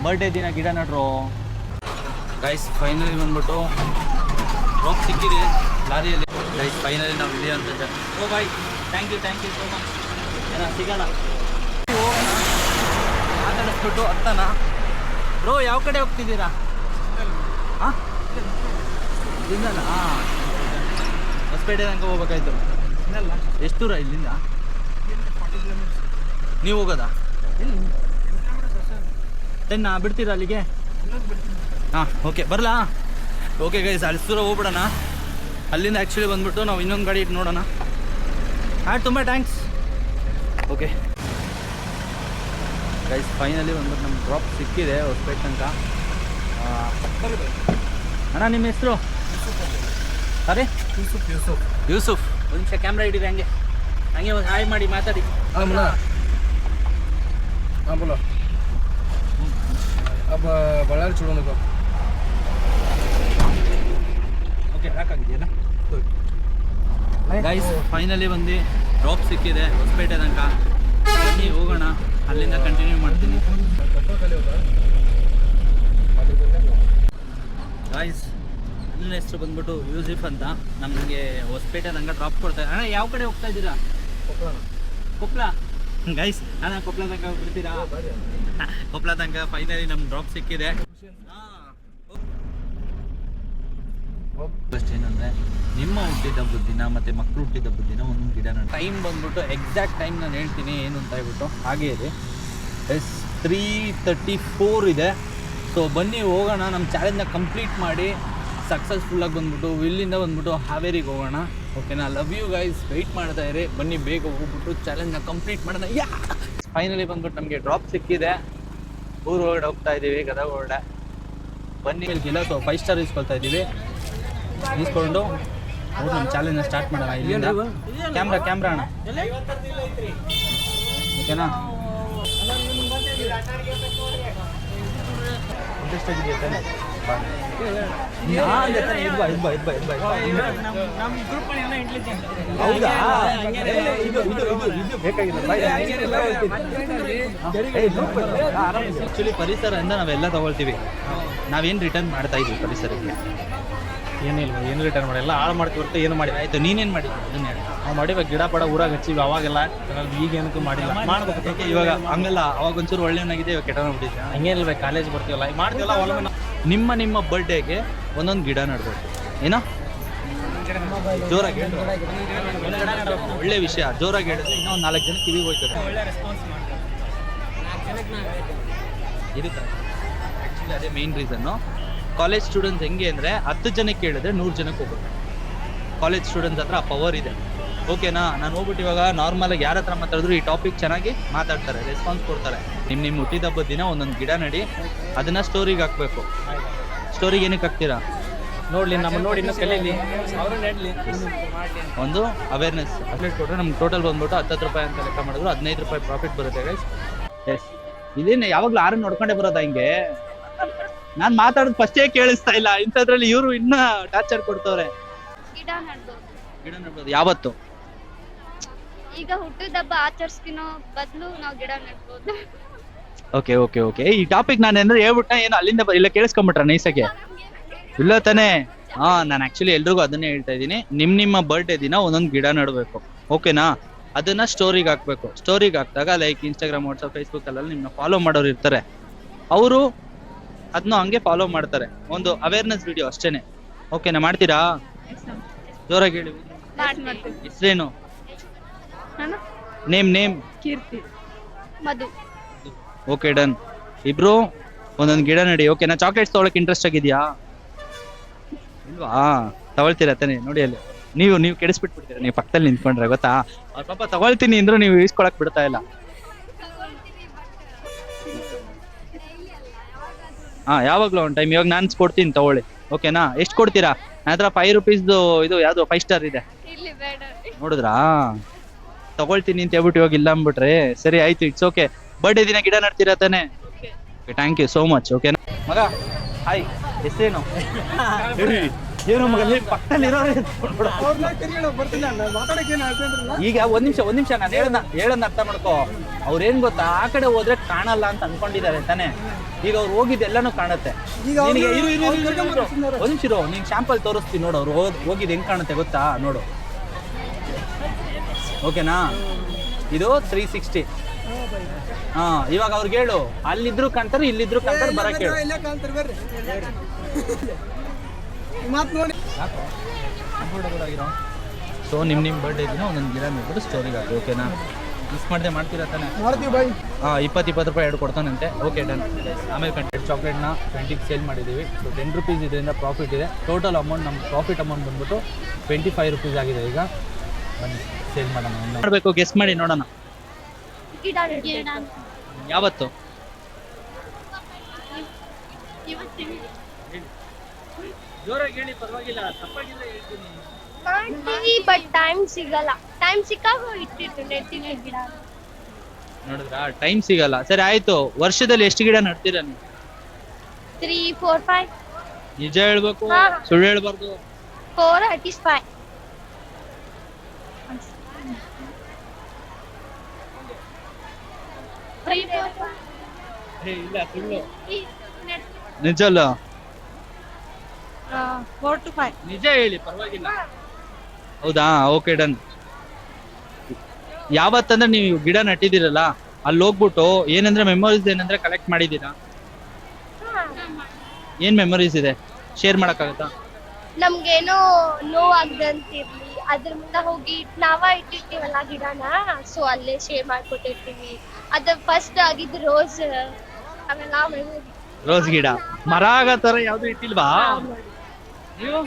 ಬರ್ಡೇ ದಿನ ಗಿಡ ನೆಡ್ರು ಗೈಸ್. ಫೈನಲಿ ಬಂದ್ಬಿಟ್ಟು ರೋಪ್ ಸಿಕ್ಕಿದೆ ಲಾರಿಯಲ್ಲಿ ಗೈಸ್. ಫೈನಲಿ ನಾವು ಇಲ್ಲಿ ಅಂತ. ಓ ಬಾಯ್, ಥ್ಯಾಂಕ್ ಯು ಸೋ ಮಚ್. ಏನ ಸಿಗೋಣ, ಹೋಗೋಣ, ಮಾತಾಡಿಸ್ಬಿಟ್ಟು ಹತ್ತನ. ಬ್ರೋ ಯಾವ ಕಡೆ ಹೋಗ್ತಿದ್ದೀರಾ? ಹಾಂ, ಇಲ್ಲಿಂದನಾ? ಹೊಸಪೇಟೆ ತನಕ ಹೋಗ್ಬೇಕಾಯ್ತು. ಎಷ್ಟು ದೂರ ಇಲ್ಲಿಂದ? ನೀವು ಹೋಗೋದಾ? ಬಿಡ್ತೀರಾ ಅಲ್ಲಿಗೆ? ಹಾಂ ಓಕೆ ಬರಲಾ? ಓಕೆ ಗೈಸ್, ಅಲ್ಸೂರ ಹೋಗ್ಬಿಡೋಣ. ಅಲ್ಲಿಂದ ಆ್ಯಕ್ಚುಲಿ ಬಂದ್ಬಿಟ್ಟು ನಾವು ಇನ್ನೊಂದು ಗಾಡಿ ಇಟ್ಟು ನೋಡೋಣ. ತುಂಬ ಥ್ಯಾಂಕ್ಸ್. ಓಕೆ ಗೈಸ್, ಫೈನಲಿ ಬಂದ್ಬಿಟ್ಟು ನಮ್ಗೆ ಡ್ರಾಪ್ ಸಿಕ್ಕಿದೆ ಹೊಸಪೇಟೆ ತನಕ. ಅಣ್ಣ ನಿಮ್ಮ ಹೆಸರು? ಅರೆ ಯೂಸುಫ್. ಒಂದು ನಿಮಿಷ ಕ್ಯಾಮ್ರಾ ಹಿಡೀರಿ, ಹಂಗೆ ಒಂದು ಹಾಯ್ ಮಾಡಿ ಮಾತಾಡಿ. बोलो अब बಳ್ಳಾರಿ ಚೂಡೋಣ. ಓಕೆ ಸಾಕಾಗಿದೆಯಲ್ಲ ಗೈಸ್? ಫೈನಲಿ ಬಂದು ಡ್ರಾಪ್ ಸಿಕ್ಕಿದೆ ಹೊಸಪೇಟೆ ತನಕ. ಬನ್ನಿ ಹೋಗೋಣ, ಅಲ್ಲಿಂದ ಕಂಟಿನ್ಯೂ ಮಾಡ್ತೀನಿ. ಗೈಸ್, ನನ್ನ ಹೆಸರು ಬಂದ್ಬಿಟ್ಟು ಯೂಸಿಫ್ ಅಂತ. ನಮಗೆ ಹೊಸಪೇಟೆ ತನಕ ಡ್ರಾಪ್ ಕೊಡ್ತಾರೆ. ಅಣ್ಣ ಯಾವ ಕಡೆ ಹೋಗ್ತಾ ಇದ್ದೀರಾ? ಕೊಪ್ಪಳ ಗೈಸ್. ಅಣ್ಣ ಕೊಪ್ಪಳ ತನಕ ಬಿಡ್ತೀರಾ? ಕೊಪ್ಪಳ ತನಕ ಫೈನಲಿ ನಮ್ಗೆ ಡ್ರಾಪ್ ಸಿಕ್ಕಿದೆ. ಫಸ್ಟ್ ಏನಂದರೆ, ನಿಮ್ಮ ಹುಟ್ಟಿದಬ್ಬದ ದಿನ ಮತ್ತು ಮಕ್ಕಳು ಹುಟ್ಟಿದಬ್ಬದ ದಿನ ಒಂದೊಂದು ಗಿಡ ನಡ. ಟೈಮ್ ಬಂದ್ಬಿಟ್ಟು ಎಕ್ಸಾಕ್ಟ್ ಟೈಮ್ ನಾನು ಹೇಳ್ತೀನಿ ಏನು ಅಂತ ಹೇಳ್ಬಿಟ್ಟು. ಹಾಗೇ ಇದೆ, 3:34 ಇದೆ. ಸೊ ಬನ್ನಿ ಹೋಗೋಣ, ನಮ್ಮ ಚಾಲೆಂಜ್ನ ಕಂಪ್ಲೀಟ್ ಮಾಡಿ ಸಕ್ಸಸ್ಫುಲ್ಲಾಗಿ ಬಂದ್ಬಿಟ್ಟು ಇಲ್ಲಿಂದ ಬಂದ್ಬಿಟ್ಟು ಹಾವೇರಿಗೆ ಹೋಗೋಣ. ಓಕೆನಾ? ಲವ್ ಯು ಗೈಸ್, ವೆಯ್ಟ್ ಮಾಡ್ತಾ ಇರಿ. ಬನ್ನಿ ಬೇಗ ಹೋಗ್ಬಿಟ್ಟು ಚಾಲೆಂಜ್ನ ಕಂಪ್ಲೀಟ್ ಮಾಡೋಣ. ಫೈನಲಿ ಬಂದ್ಬಿಟ್ಟು ನಮಗೆ ಡ್ರಾಪ್ ಸಿಕ್ಕಿದೆ. ಊರು ಹೊರಗಡೆ ಹೋಗ್ತಾ ಇದ್ದೀವಿ, ಗದಗ ಹೊರಗಡೆ. ಬನ್ನಿ ಇಲ್ಲಿಲ್ಲ. ಸೊ 5 ಸ್ಟಾರ್ ಇಸ್ಕೊಳ್ತಾ ಇದ್ದೀವಿ. ಇಸ್ಕೊಂಡು ಅವ್ರು ನಮ್ಮ ಚಾಲೆಂಜ್ನ ಸ್ಟಾರ್ಟ್ ಮಾಡೋಣ ಇಲ್ಲಿಂದ. ಕ್ಯಾಮ್ರಾ ಅಣ್ಣ, ಓಕೆನಾ? ಆ್ಯಕ್ಚುಲಿ ಪರಿಸರದಿಂದ ನಾವೆಲ್ಲ ತಗೊಳ್ತೀವಿ. ನಾವೇನು ರಿಟರ್ನ್ ಮಾಡ್ತಾ ಇದೀವಿ ಪರಿಸರಕ್ಕೆ? ಏನಿಲ್ಲ, ಏನು ರಿಟರ್ನ್ ಮಾಡಿ ಎಲ್ಲ ಹಾಳು ಮಾಡ್ತೀವಿ ಹೊರತು ಏನು ಮಾಡಿ. ಆಯಿತು, ನೀನೇನು ಮಾಡಿ? ಅದನ್ನ ಹೇಳಿ. ನಾವು ಮಾಡಿವಾಗ ಗಿಡ ಪಡ ಊರಾಗ ಹಚ್ಚಿವಿ, ಅವಾಗೆಲ್ಲ ಈಗ ಏನಕ್ಕೂ ಮಾಡಿಲ್ಲ. ಮಾಡ್ಬೇಕು. ಯಾಕೆ ಇವಾಗ ಹಂಗಲ್ಲ, ಅವಾಗ ಒಂಚೂರು ಒಳ್ಳೆಯವನಾಗಿದೆ, ಇವಾಗ ಕೆಟ್ಟವನಾಗ್ಬಿಟ್ಟಿದ್ದೆ. ಹಂಗೇನಿಲ್ಲ, ಕಾಲೇಜ್ ಬರ್ತೀವಲ್ಲ ಈಗ ಮಾಡ್ತೀವಲ್ಲ ಅವೆಲ್ಲ. ನಿಮ್ಮ ಬರ್ಡೇಗೆ ಒಂದೊಂದು ಗಿಡ ನೆಡಬೇಕು. ಏನೋ ಜೋರಾಗಿ ಒಳ್ಳೆ ವಿಷಯ, ಜೋರಾಗಿ ಹೇಳಿದ್ರೆ ಇನ್ನೂ ಒಂದು 4 ಜನ ಕಿವಿಗೆ ಹೋಗ್ತಾರೆ. ಇದು ಆ್ಯಕ್ಚುಲಿ ಅದೇ ಮೇನ್ ರೀಸನ್ನು. ಕಾಲೇಜ್ ಸ್ಟೂಡೆಂಟ್ಸ್ ಹೆಂಗೆ ಅಂದರೆ 10 ಜನಕ್ಕೆ ಹೇಳಿದ್ರೆ 100 ಜನಕ್ಕೆ ಹೋಗುತ್ತೆ. ಕಾಲೇಜ್ ಸ್ಟೂಡೆಂಟ್ಸ್ ಹತ್ರ ಆ ಪವರ್ ಇದೆ. ಓಕೆನಾ? ನಾನು ಹೋಗ್ಬಿಟ್ಟು ಇವಾಗ ನಾರ್ಮಲಾಗಿ ಯಾರ ಹತ್ರ ಮಾತಾಡಿದ್ರು ಈ ಟಾಪಿಕ್ ಚೆನ್ನಾಗಿ ಮಾತಾಡ್ತಾರೆ, ರೆಸ್ಪಾನ್ಸ್ ಕೊಡ್ತಾರೆ. ನಿಮ್ಮ ಹುಟ್ಟಿದ ಹಬ್ಬದ ದಿನ ಒಂದೊಂದು ಗಿಡ ನಡಿ, ಅದನ್ನು ಸ್ಟೋರಿಗೆ ಹಾಕಬೇಕು. ಸ್ಟೋರಿಗೆ ಏನಕ್ಕೆ ಹಾಕ್ತೀರಾ? ನೋಡ್ಲಿ, ನಮ್ಮ ನೋಡಿ ಇನ್ನೂ ಕಲೀಲಿ, ಅವರು ನೆಡ್ಲಿ, ಒಂದು ಅವೇರ್ನೆಸ್ ಅಪ್ಡೇಟ್ ಕೊಟ್ಟರೆ ನಮ್ಗೆ ಟೋಟಲ್ ಬಂದ್ಬಿಟ್ಟು 10 ರೂಪಾಯಿ ಅಂತ ಲೆಕ್ಕ ಮಾಡಿದ್ರು 15 ರೂಪಾಯಿ ಪ್ರಾಫಿಟ್ ಬರುತ್ತೆ ಗೈಸ್. ಎಸ್, ಇದೇನು ಯಾವಾಗಲೂ ಆರನ್ನು ನೋಡ್ಕೊಂಡೇ ಬರೋದಾ ಹಿಂಗೆ? ನಾನು ಮಾತಾಡೋದು ಫಸ್ಟೇ ಕೇಳಿಸ್ತಾ ಇಲ್ಲ, ಇಂಥದ್ರಲ್ಲಿ ಇವರು ಇನ್ನೂ ಟಾರ್ಚರ್ ಕೊಡ್ತವ್ರೆ. ಗಿಡ ನೆಡ್ಬೋದು ಯಾವತ್ತು? ಈಗ ಹುಟ್ಟಿದ ಹಬ್ಬ ಆಚರಿಸ್ತೀನೋ ಬದಲು ನಾವು ಗಿಡ ನೆಡ್ಬೋದು. ಓಕೆ ಈ ಟಾಪಿಕ್ ನಾನು ಏನಾದ್ರು ಹೇಳ್ಬಿಟ್ಟ ಏನು ಅಲ್ಲಿಂದ ಇಲ್ಲ ಕೇಳಿಸ್ಕೊಂಬಿಟ್ರ ನೈಸಕ್ಕೆ? ಇಲ್ಲ ತಾನೇ? ನಾನು ಆ್ಯಕ್ಚುಲಿ ಎಲ್ರಿಗೂ ಅದನ್ನೇ ಹೇಳ್ತಾ ಇದ್ದೀನಿ. ನಿಮ್ಮ ಬರ್ಡೇ ದಿನ ಒಂದೊಂದು ಗಿಡ ನೆಡಬೇಕು. ಓಕೆನಾ? ಅದನ್ನ ಸ್ಟೋರಿಗೆ ಹಾಕ್ಬೇಕು. ಸ್ಟೋರಿಗೆ ಹಾಕಿದಾಗ ಲೈಕ್ ಇನ್ಸ್ಟಾಗ್ರಾಮ್, ವಾಟ್ಸಪ್, ಫೇಸ್ಬುಕ್ ಅಲ್ಲೆಲ್ಲ ನಿಮ್ಮನ್ನ ಫಾಲೋ ಮಾಡೋರು ಇರ್ತಾರೆ, ಅವರು ಅದನ್ನ ಹಂಗೆ ಫಾಲೋ ಮಾಡ್ತಾರೆ. ಒಂದು ಅವೇರ್ನೆಸ್ ವಿಡಿಯೋ ಅಷ್ಟೇನೆ. ಓಕೆನಾ? ಮಾಡ್ತೀರಾ? ಜೋರಾಗಿ ಹೇಳಿ. ಹೆಸರೇನು? Name Keerthi, Madhu. Okay done. ಇಬ್ರು ಒಂದೊಂದು ಗಿಡ ನಡಿ. ಓಕೆನಾ? ಚಾಕ್ಲೇಟ್ಸ್ ತೊಗೊಳಕ್ಕೆ ಇಂಟ್ರೆಸ್ಟ್ ಆಗಿದೆಯಾ? ಇಲ್ವಾ? ತಗೊಳ್ತೀರಾ ತಾನೆ? ನೋಡಿ ಅಲ್ಲಿ ನೀವು ಕೆಡಿಸ್ಬಿಟ್ಬಿಡ್ತೀರಾ, ನೀವು ಪಕ್ಕದಲ್ಲಿ ನಿಂತ್ಕೊಂಡ್ರೆ ಗೊತ್ತಾ? ಅವ್ರ ಪಾಪ ತಗೊಳ್ತೀನಿ ಅಂದ್ರು ನೀವು ಈಸ್ಕೊಳಕ್ ಬಿಡ್ತಾ ಇಲ್ಲ. ಯಾವಾಗ್ಲೂ ಒಂದು ಟೈಮ್. ಇವಾಗ ನಾನು ಕೊಡ್ತೀನಿ ತಗೊಳ್ಳಿ. ಓಕೆನಾ? ಎಷ್ಟು ಕೊಡ್ತೀರಾ? ನನ್ನ ಹತ್ರ 5 ರೂಪೀಸ್ದು ಇದು ಯಾವುದು 5 ಸ್ಟಾರ್ ಇದೆ, ನೋಡಿದ್ರಾ? ತಗೊಳ್ತೀನಿ ಅಂತ ಹೇಳ್ಬಿಟ್ಟು ಇವಾಗ ಇಲ್ಲ ಅಂದ್ಬಿಟ್ರೆ ಸರಿ ಆಯ್ತು, ಇಟ್ಸ್ ಓಕೆ. ಬರ್ಡೇ ದಿನ ಗಿಡ ನಡ್ತೀರಾ ತಾನೆ? Thank you so much. ಓಕೆನಾ ಮಗ? ಹಾಯ್, ಹೆಸರೇನು? ಏನು ಮಗ ಪಕ್ಕದಲ್ಲಿ ಈಗ ಒಂದ್ ನಿಮಿಷ ನಾನು ಹೇಳೋದ್ ಅರ್ಥ ಮಾಡ್ಕೋ. ಅವ್ರೇನ್ ಗೊತ್ತಾ, ಆ ಕಡೆ ಹೋದ್ರೆ ಕಾಣಲ್ಲ ಅಂತ ಅನ್ಕೊಂಡಿದ್ದಾರೆ ತಾನೆ. ಈಗ ಅವ್ರು ಹೋಗಿದ್ದು ಎಲ್ಲಾನು ಕಾಣುತ್ತೆ. ಒಂದ್ ನಿಮಿಷ ಇರೋ, ನೀನ್ ಶಾಂಪಲ್ ತೋರಿಸ್ತೀನಿ ನೋಡು. ಅವ್ರು ಹೋಗಿದ್ದು ಹೆಂಗ್ ಕಾಣುತ್ತೆ ಗೊತ್ತಾ? ನೋಡು. ಓಕೆನಾ? ಇದು 360. ಇವಾಗ ಅವ್ರಿಗೆ ಹೇಳು, ಅಲ್ಲಿದ್ರು ಕಾಣ್ತಾರೆ, ಇಲ್ಲಿದ್ರು ಕಾಣ್ತಾರೆ, ಬರಕ್ಕೆ ಹೇಳು. ಸೊ ನಿಮ್ಮ ಬರ್ಡೇ ದಿನ ಒಂದೊಂದು ಗಿಡ ನೋಡ್ಬಿಟ್ಟು ಸ್ಟೋರಿಗೆ ಹಾಕಿ. ಓಕೆನಾ? ಮಿಸ್ ಮಾಡದೆ ಮಾಡ್ತೀರಾ ತಾನೆ? ಮಾಡ್ತೀವಿ ಬಾಯ್. 20 ರೂಪಾಯಿ ಎರಡು ಕೊಡ್ತಾನಂತೆ. Okay done. ಆಮೇಲೆ ಕಂಟೆಂಟ್ ಚಾಕ್ಲೇಟ್ನ 20ಗೆ ಸೇಲ್ ಮಾಡಿದ್ದೀವಿ. ಸೊ 10 ರುಪೀಸ್ ಇದರಿಂದ ಪ್ರಾಫಿಟ್ ಇದೆ. ಟೋಟಲ್ ಅಮೌಂಟ್ ನಮ್ಮ ಪ್ರಾಫಿಟ್ ಅಮೌಂಟ್ ಬಂದ್ಬಿಟ್ಟು 25 ರುಪೀಸ್ ಆಗಿದೆ. ಈಗ ಬನ್ನಿ ಸೇಲ್ ಮಾಡೋಣ. ಮಾಡಬೇಕು, ಗೆಸ್ ಮಾಡಿ ನೋಡೋಣ. ಗಿಡ ನೆಡ್ಬೇಕು. ಯಾವತ್ತು? ಜೋರಾಗಿ ಹೇಳಿ, ಪರವಾಗಿಲ್ಲ, ತಪ್ಪಾಗಿಲ್ಲ ಹೇಳ್ತೀನಿ. ಮಾಡ್ತೀವಿ ಬಟ್ ಟೈಮ್ ಸಿಗಲ್ಲ. ಟೈಮ್ ಸಿಕ್ಕಾಗ ಇಟ್ಟಿರ್ತೀವಿ, ನೆಡ್ತೀವಿ ಗಿಡ. ನೋಡಿದ್ರಾ, ಟೈಮ್ ಸಿಗಲ್ಲ. ಸರಿ ಆಯ್ತು, ವರ್ಷದಲ್ಲಿ ಎಷ್ಟು ಗಿಡ ನಡ್ತೀರಾ ನೀವು? 3, 4, 5. ನಿಜ ಹೇಳ್ಬೇಕು, ಹಾ. ಸುಳ್ಳು ಹೇಳ್ಬಾರ್ದು. 4 at least 5. ಇಲ್ಲ ಸುಳ್ಳು, ನಿಜಲ್ಲ. 4 to 5. ನಿಜ ಹೇಳಿ, ಪರವಾಗಿಲ್ಲ. ಹೌದಾ, ಓಕೆ ಡನ್. ಯಾವತ್ತಂದ್ರೆ ನೀವು ಗಿಡ ನಟ್ಟಿದ್ದೀರಲ್ಲ, ಅಲ್ಲಿ ಹೋಗ್ಬಿಟ್ಟು ಏನಂದ್ರೆ ಮೆಮೊರೀಸ್ ಏನಂದ್ರೆ ಕಲೆಕ್ಟ್ ಮಾಡಿದ್ದೀರಾ? ಏನ್ ಮೆಮೊರೀಸ್ ಇದೆ, ಶೇರ್ ಮಾಡಕ್ಕಾಗತ್ತಾ? ನಮ್ಗೇನೋ ನೋವಾಗ್ದಂತಿರ್ಲಿ ಅದ್ರ ಮುಂದೆ ಹೋಗಿ ನಾವ ಇಟ್ಟಿರ್ತೀವಲ್ಲ ಗಿಡನ, ಸೊ ಅಲ್ಲೇ ಶೇರ್ ಮಾಡ್ಕೊಟ್ಟಿರ್ತೀವಿ. ಅದ ಫಸ್ಟ್ ಆಗಿದ್ದು ರೋಸ್, ಅವೆಲ್ಲ memory. ರೋಸ್ ಗಿಡ, ಮರ ಆಗೋ ತರ ಯಾವ್ದು ಇಟ್ಟಿಲ್ವಾ ನೀವು?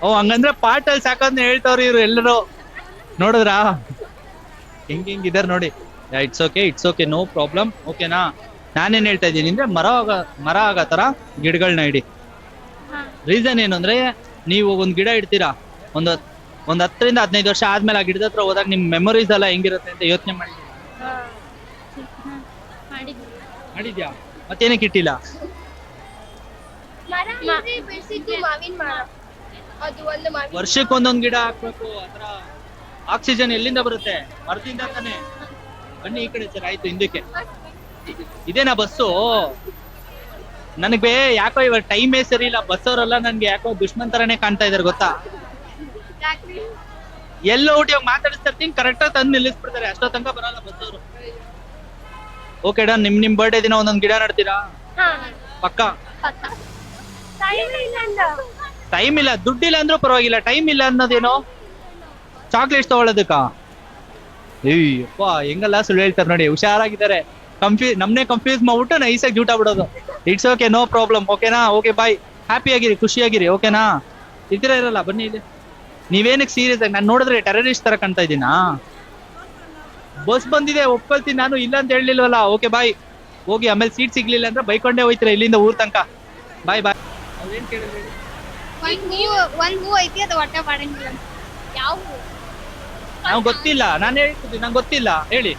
ಓ ಹಂಗಂದ್ರೆ ಪಾಟಲ್ಲಿ ಸಾಕೋದ್ನ ಹೇಳ್ತಾವ್ರಿ ಇವ್ರು ಎಲ್ಲರೂ. ನೋಡಿದ್ರಾ ಹೆಂಗಿದಾರೆ ನೋಡಿ. It's okay, no problem. ಓಕೆನಾ? ನಾನೇನ್ ಹೇಳ್ತಾ ಇದ್ದೀನಿ ಅಂದ್ರೆ ಮರ ಆಗೋ ತರ ಗಿಡಗಳನ್ನ ಇಡಿ. ರೀಸನ್ ಏನು ಅಂದ್ರೆ, ನೀವು ಒಂದ್ ಗಿಡ ಇಡ್ತೀರಾ, ಒಂದ್ 10 ರಿಂದ 15 ವರ್ಷ ಆದ್ಮೇಲೆ ಆ ಗಿಡದ ಹತ್ರ ಹೋದಾಗ ನಿಮ್ ಮೆಮೊರೀಸ್ ಎಲ್ಲ ಹೆಂಗಿರುತ್ತೆ ಅಂತ ಯೋಚನೆ ಮಾಡಿದ್ಯಾ? ಮತ್ತೇನಕ್ಕೆ ಇಟ್ಟಿಲ್ಲ? ಮರ ಅಂದ್ರೆ ಬೆಳ್ಸಿದ್ದು ಮಾವಿನ ಮರ. ಅದು ಒಂದು ಮಾವಿನ ವರ್ಷಕ್ಕೆ ಒಂದೊಂದ್ ಗಿಡ ಹಾಕ್ಬೇಕು. ಅದರ ಆಕ್ಸಿಜನ್ ಎಲ್ಲಿಂದ ಬರುತ್ತೆ? ಮರದಿಂದ ತಾನೆ. ಬನ್ನಿ ಈ ಕಡೆ ಸರ್. ಆಯ್ತು, ಹಿಂದಕ್ಕೆ. ಇದೇನಾ ಬಸ್ಸು? ನನಗೆ ಯಾಕೋ ಇವಾಗ ಟೈಮೇ ಸರಿ ಇಲ್ಲ. ಬಸ್ ಅವರೆಲ್ಲ ನನ್ಗೆ ಯಾಕೋ ದುಶ್ಮನ್ ತರನೇ ಕಾಣ್ತಾ ಇದಾರೆ, ಗೊತ್ತಾ? ಎಲ್ಲೋ ಊಟಿಯಾಗ ಮಾತಾಡಿಸ್ತಾ ಇರ್ತೀನಿ, ಕರೆಕ್ಟಾಗಿ ತಂದು ನಿಲ್ಲಿಸ್ಬಿಡ್ತಾರೆ. ಅಷ್ಟೋ ತನಕ ಬರಲ್ಲ ಬಸ್ ಅವರು. Okay done. ನಿಮ್ ಬರ್ಡೇ ದಿನ ಒಂದೊಂದ್ ಗಿಡ ನಡ್ತೀರಾ? ಪಕ್ಕ. ಟೈಮ್ ಇಲ್ಲ, ದುಡ್ಡಿಲ್ಲ ಅಂದ್ರೂ ಪರವಾಗಿಲ್ಲ, ಟೈಮ್ ಇಲ್ಲ ಅನ್ನೋದೇನೋ ಚಾಕ್ಲೇಟ್ಸ್ ತಗೊಳ್ಳೋದಕ್ಕ? ಅಯ್ಯಪ್ಪ, ಹೆಂಗಲ್ಲ ಸುಳ್ಳು ಹೇಳ್ತಾರೆ ನೋಡಿ. ಹುಷಾರಾಗಿದ್ದಾರೆ. ನಮ್ನೆ ಕನ್ಫ್ಯೂಸ್ ಮಾಡ್ಬಿಟ್ಟು ನೈಸಾಗಿ ಜೂಟ ಬಿಡೋದು. It's okay, no problem. ಓಕೆನಾ? Okay bye. ಹ್ಯಾಪಿ ಆಗಿರಿ, ಖುಷಿಯಾಗಿರಿ. ಓಕೆನಾ? ಇರಲ್ಲ, ಬನ್ನಿ ಇಲ್ಲಿ. ನೀವೇನಕ್ಕೆ ಸೀರಿಯಸ್ ಆಗಿ? ನಾನು ನೋಡಿದ್ರೆ ಟೆರರಿಸ್ಟ್ ತರ ಕಾಣ್ತಾ ಇದ್ದೀನಾ? ಬಸ್ ಬಂದಿದೆ, ಒಪ್ಕೊಳ್ತೀನಿ ನಾನು, ಇಲ್ಲ ಅಂತ ಹೇಳಿಲ್ವಲ್ಲ. Okay bye. ಹೋಗಿ, ಆಮೇಲೆ ಸೀಟ್ ಸಿಗ್ಲಿಲ್ಲ ಅಂದ್ರೆ ಬೈಕೊಂಡೇ ಹೋಯ್ತೀರಾ ಇಲ್ಲಿಂದ ಊರ್ ತನಕ. ಬಾಯ್. ಅದೇನ್ ಕೇಳಿದ್ರಿ? ಒಂದ್ ಹೂ ಐತಿ, ಅದು ಒಟ್ಟ ಮಾಡಂಗಿಲ್ಲ. ಯಾವ ಹೂ? ನಾವು ಗೊತ್ತಿಲ್ಲ. ನಾನು ಹೇಳ್ತಿದ್ದೆ, ನಂಗೆ ಗೊತ್ತಿಲ್ಲ. ಹೇಳಿ,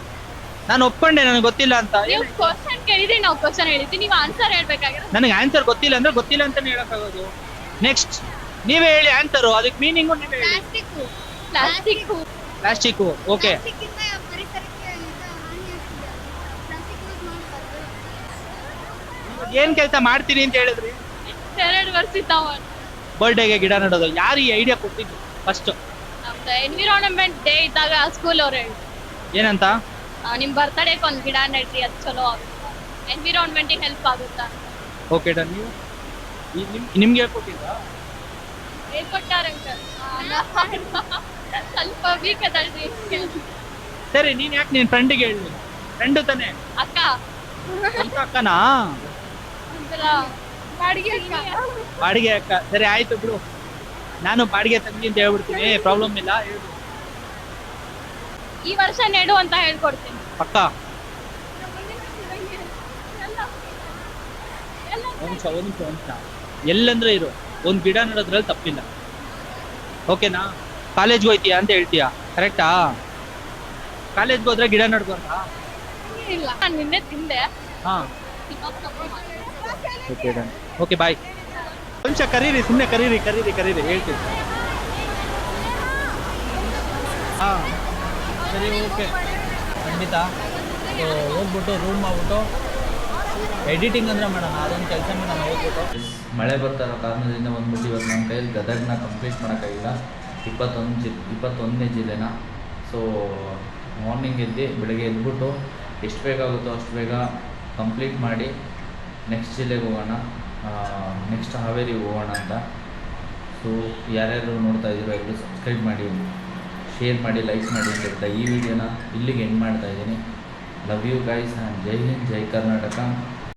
ನಾನು ಒಪ್ಕೊಂಡೆ ನನಗೆ ಗೊತ್ತಿಲ್ಲ ಅಂತ. ನೀವು ಕ್ವಶನ್ ಕೇಳಿದ್ರೆ ನಾವು ಕ್ವಶನ್ ಹೇಳಿದ್ವಿ, ನೀವು ಆನ್ಸರ್ ಹೇಳ್ಬೇಕಾಗಿರೋದು. ನನಗೆ ಆನ್ಸರ್ ಗೊತ್ತಿಲ್ಲ ಅಂದ್ರೆ ಗೊತ್ತಿಲ್ಲ ಅಂತಾನೆ ಹೇಳಕ್ಕಾಗೋದು. ನೆಕ್ಸ್ಟ್ ನೀವೇ ಹೇಳಿ ಆನ್ಸರು, ಅದಕ್ಕೆ ಮೀನಿಂಗು ನೀವೇ ಹೇಳಿ. Plastic plastic. ಓಕೆ, ಏನ್ ಕೆಲಸ ಮಾಡ್ತೀನಿ ಅಂತ ಹೇಳಿದ್ರಿ? 2 ವರ್ಷ ಬರ್ಡೇಗೆ ಗಿಡ ನೆಡೋದು. ಯಾರು ಈ ಐಡಿಯಾ ಕೊಟ್ಟಿದ್ದು ಫಸ್ಟ್? ನಮ್ದು ಎನ್ವಿರಾನ್ಮೆಂಟ್ ಡೇ ಇದ್ದಾಗ ಸ್ಕೂಲ್ ಅವ್ರು ಹೇಳಿ, ಏನಂತ? ನಿಮ್ ಬರ್ತಡೇಗೆ ಒಂದ್ ಗಿಡ ನೆಡ್ರಿ, ಅದು ಚಲೋ ಆಗುತ್ತೆ, ಎನ್ವಿರಾನ್ಮೆಂಟಿಗೆ ಹೆಲ್ಪ್ ಆಗುತ್ತಾ. Okay done. ನೀವು ನಿಮ್ಗೆ ಹೇಳ್ಕೊಟ್ಟಿದ್ರಾ? ಹೇಳ್ಕೊಟ್ಟಾರಂಕ ಸ್ವಲ್ಪ ವೀಕ್ ಅದಲ್ರಿ. ಸರಿ, ನೀನ್ ಯಾಕೆ ನಿನ್ ಫ್ರೆಂಡಿಗೆ ಹೇಳಿ? ಫ್ರೆಂಡ್ ತಾನೆ? ಅಕ್ಕ, ಸ್ವಂತ ಅಕ್ಕನಾ? ಬಾಡಿಗೆ ಅಕ್ಕ. ಸರಿ ಆಯ್ತು ಬಿಡು, ನಾನು ಬಾಡಿಗೆ ತಂಗಿ ಅಂತ ಹೇಳ್ಬಿಡ್ತೀನಿ, ಪ್ರಾಬ್ಲಮ್ ಇಲ್ಲ. ಹೇಳು. ಈ ವರ್ಷ ನೆಡು ಅಂತ ಹೇಳ್ಕೊಡ್ತೀನಿ. ಪಕ್ಕ. ಒಂದ್ ನಿಮಿಷ. ಎಲ್ಲಂದ್ರೆ ಇರು, ಒಂದ್ ಗಿಡ ನೆಡೋದ್ರಲ್ಲಿ ತಪ್ಪಿಲ್ಲ. ಓಕೆನಾ? ಕಾಲೇಜ್ಗೆ ಹೋಯ್ತೀಯಾ ಅಂತ ಹೇಳ್ತೀಯಾ, ಕರೆಕ್ಟಾ? ಕಾಲೇಜ್ಗೆ ಹೋದ್ರೆ ಗಿಡ ನೆಡ್ಬಾರ್ದಾ? ಇಲ್ಲ, ನಾನು ನಿನ್ನೆ ತಿಂದೆ. ಹಾ, ಓಕೆ ಡನ್. Okay bye. ನಿಮಿಷ ಕರೀರಿ, ಸುಮ್ಮನೆ ಕರೀರಿ ಹೇಳ್ತೀನಿ. ಹಾ ಸರಿ, ಓಕೆ, ಖಂಡಿತ. ಹೋಗ್ಬಿಟ್ಟು ರೂಮ್ ಮಾಡ್ಬಿಟ್ಟು ಎಡಿಟಿಂಗ್ ಅಂದ್ರೆ ಮಾಡೋಣ, ಅದೊಂದು ಕೆಲಸ ಮಾಡೋಣ ಹೋಗ್ಬಿಟ್ಟು. ಮಳೆ ಬರ್ತಾ ಇರೋ ಕಾರಣದಿಂದ ಬಂದ್ಬಿಟ್ಟು ಇವತ್ತು ನಮ್ಮ ಕೈಯಲ್ಲಿ ಗದಗ್ನ ಕಂಪ್ಲೀಟ್ ಮಾಡೋಕ್ಕಾಗಿಲ್ಲ. 21ನೇ ಜಿಲ್ಲೆನ. ಸೊ ಮಾರ್ನಿಂಗ್ ಬೆಳಗ್ಗೆ ಎದ್ಬಿಟ್ಟು ಎಷ್ಟು ಬೇಗ ಆಗುತ್ತೋ ಅಷ್ಟು ಬೇಗ ಕಂಪ್ಲೀಟ್ ಮಾಡಿ ನೆಕ್ಸ್ಟ್ ಜಿಲ್ಲೆಗೆ ಹೋಗೋಣ, ನೆಕ್ಸ್ಟ್ ಹಾವೇರಿಗೆ ಹೋಗೋಣ ಅಂತ. ಸೊ ಯಾರ್ಯಾರು ನೋಡ್ತಾ ಇದ್ದೀರೋ ಎಲ್ಲರೂ ಸಬ್ಸ್ಕ್ರೈಬ್ ಮಾಡಿ, ಶೇರ್ ಮಾಡಿ, ಲೈಕ್ಸ್ ಮಾಡಿ ಅಂತ ಹೇಳ್ತಾ ಈ ವಿಡಿಯೋನ ಇಲ್ಲಿಗೆ ಎಂಡ್ ಮಾಡ್ತಾ ಇದ್ದೀನಿ. ಲವ್ ಯು ಗೈಸ್ ಆ್ಯಂಡ್ ಜೈ ಹಿಂದ್, ಜೈ ಕರ್ನಾಟಕ.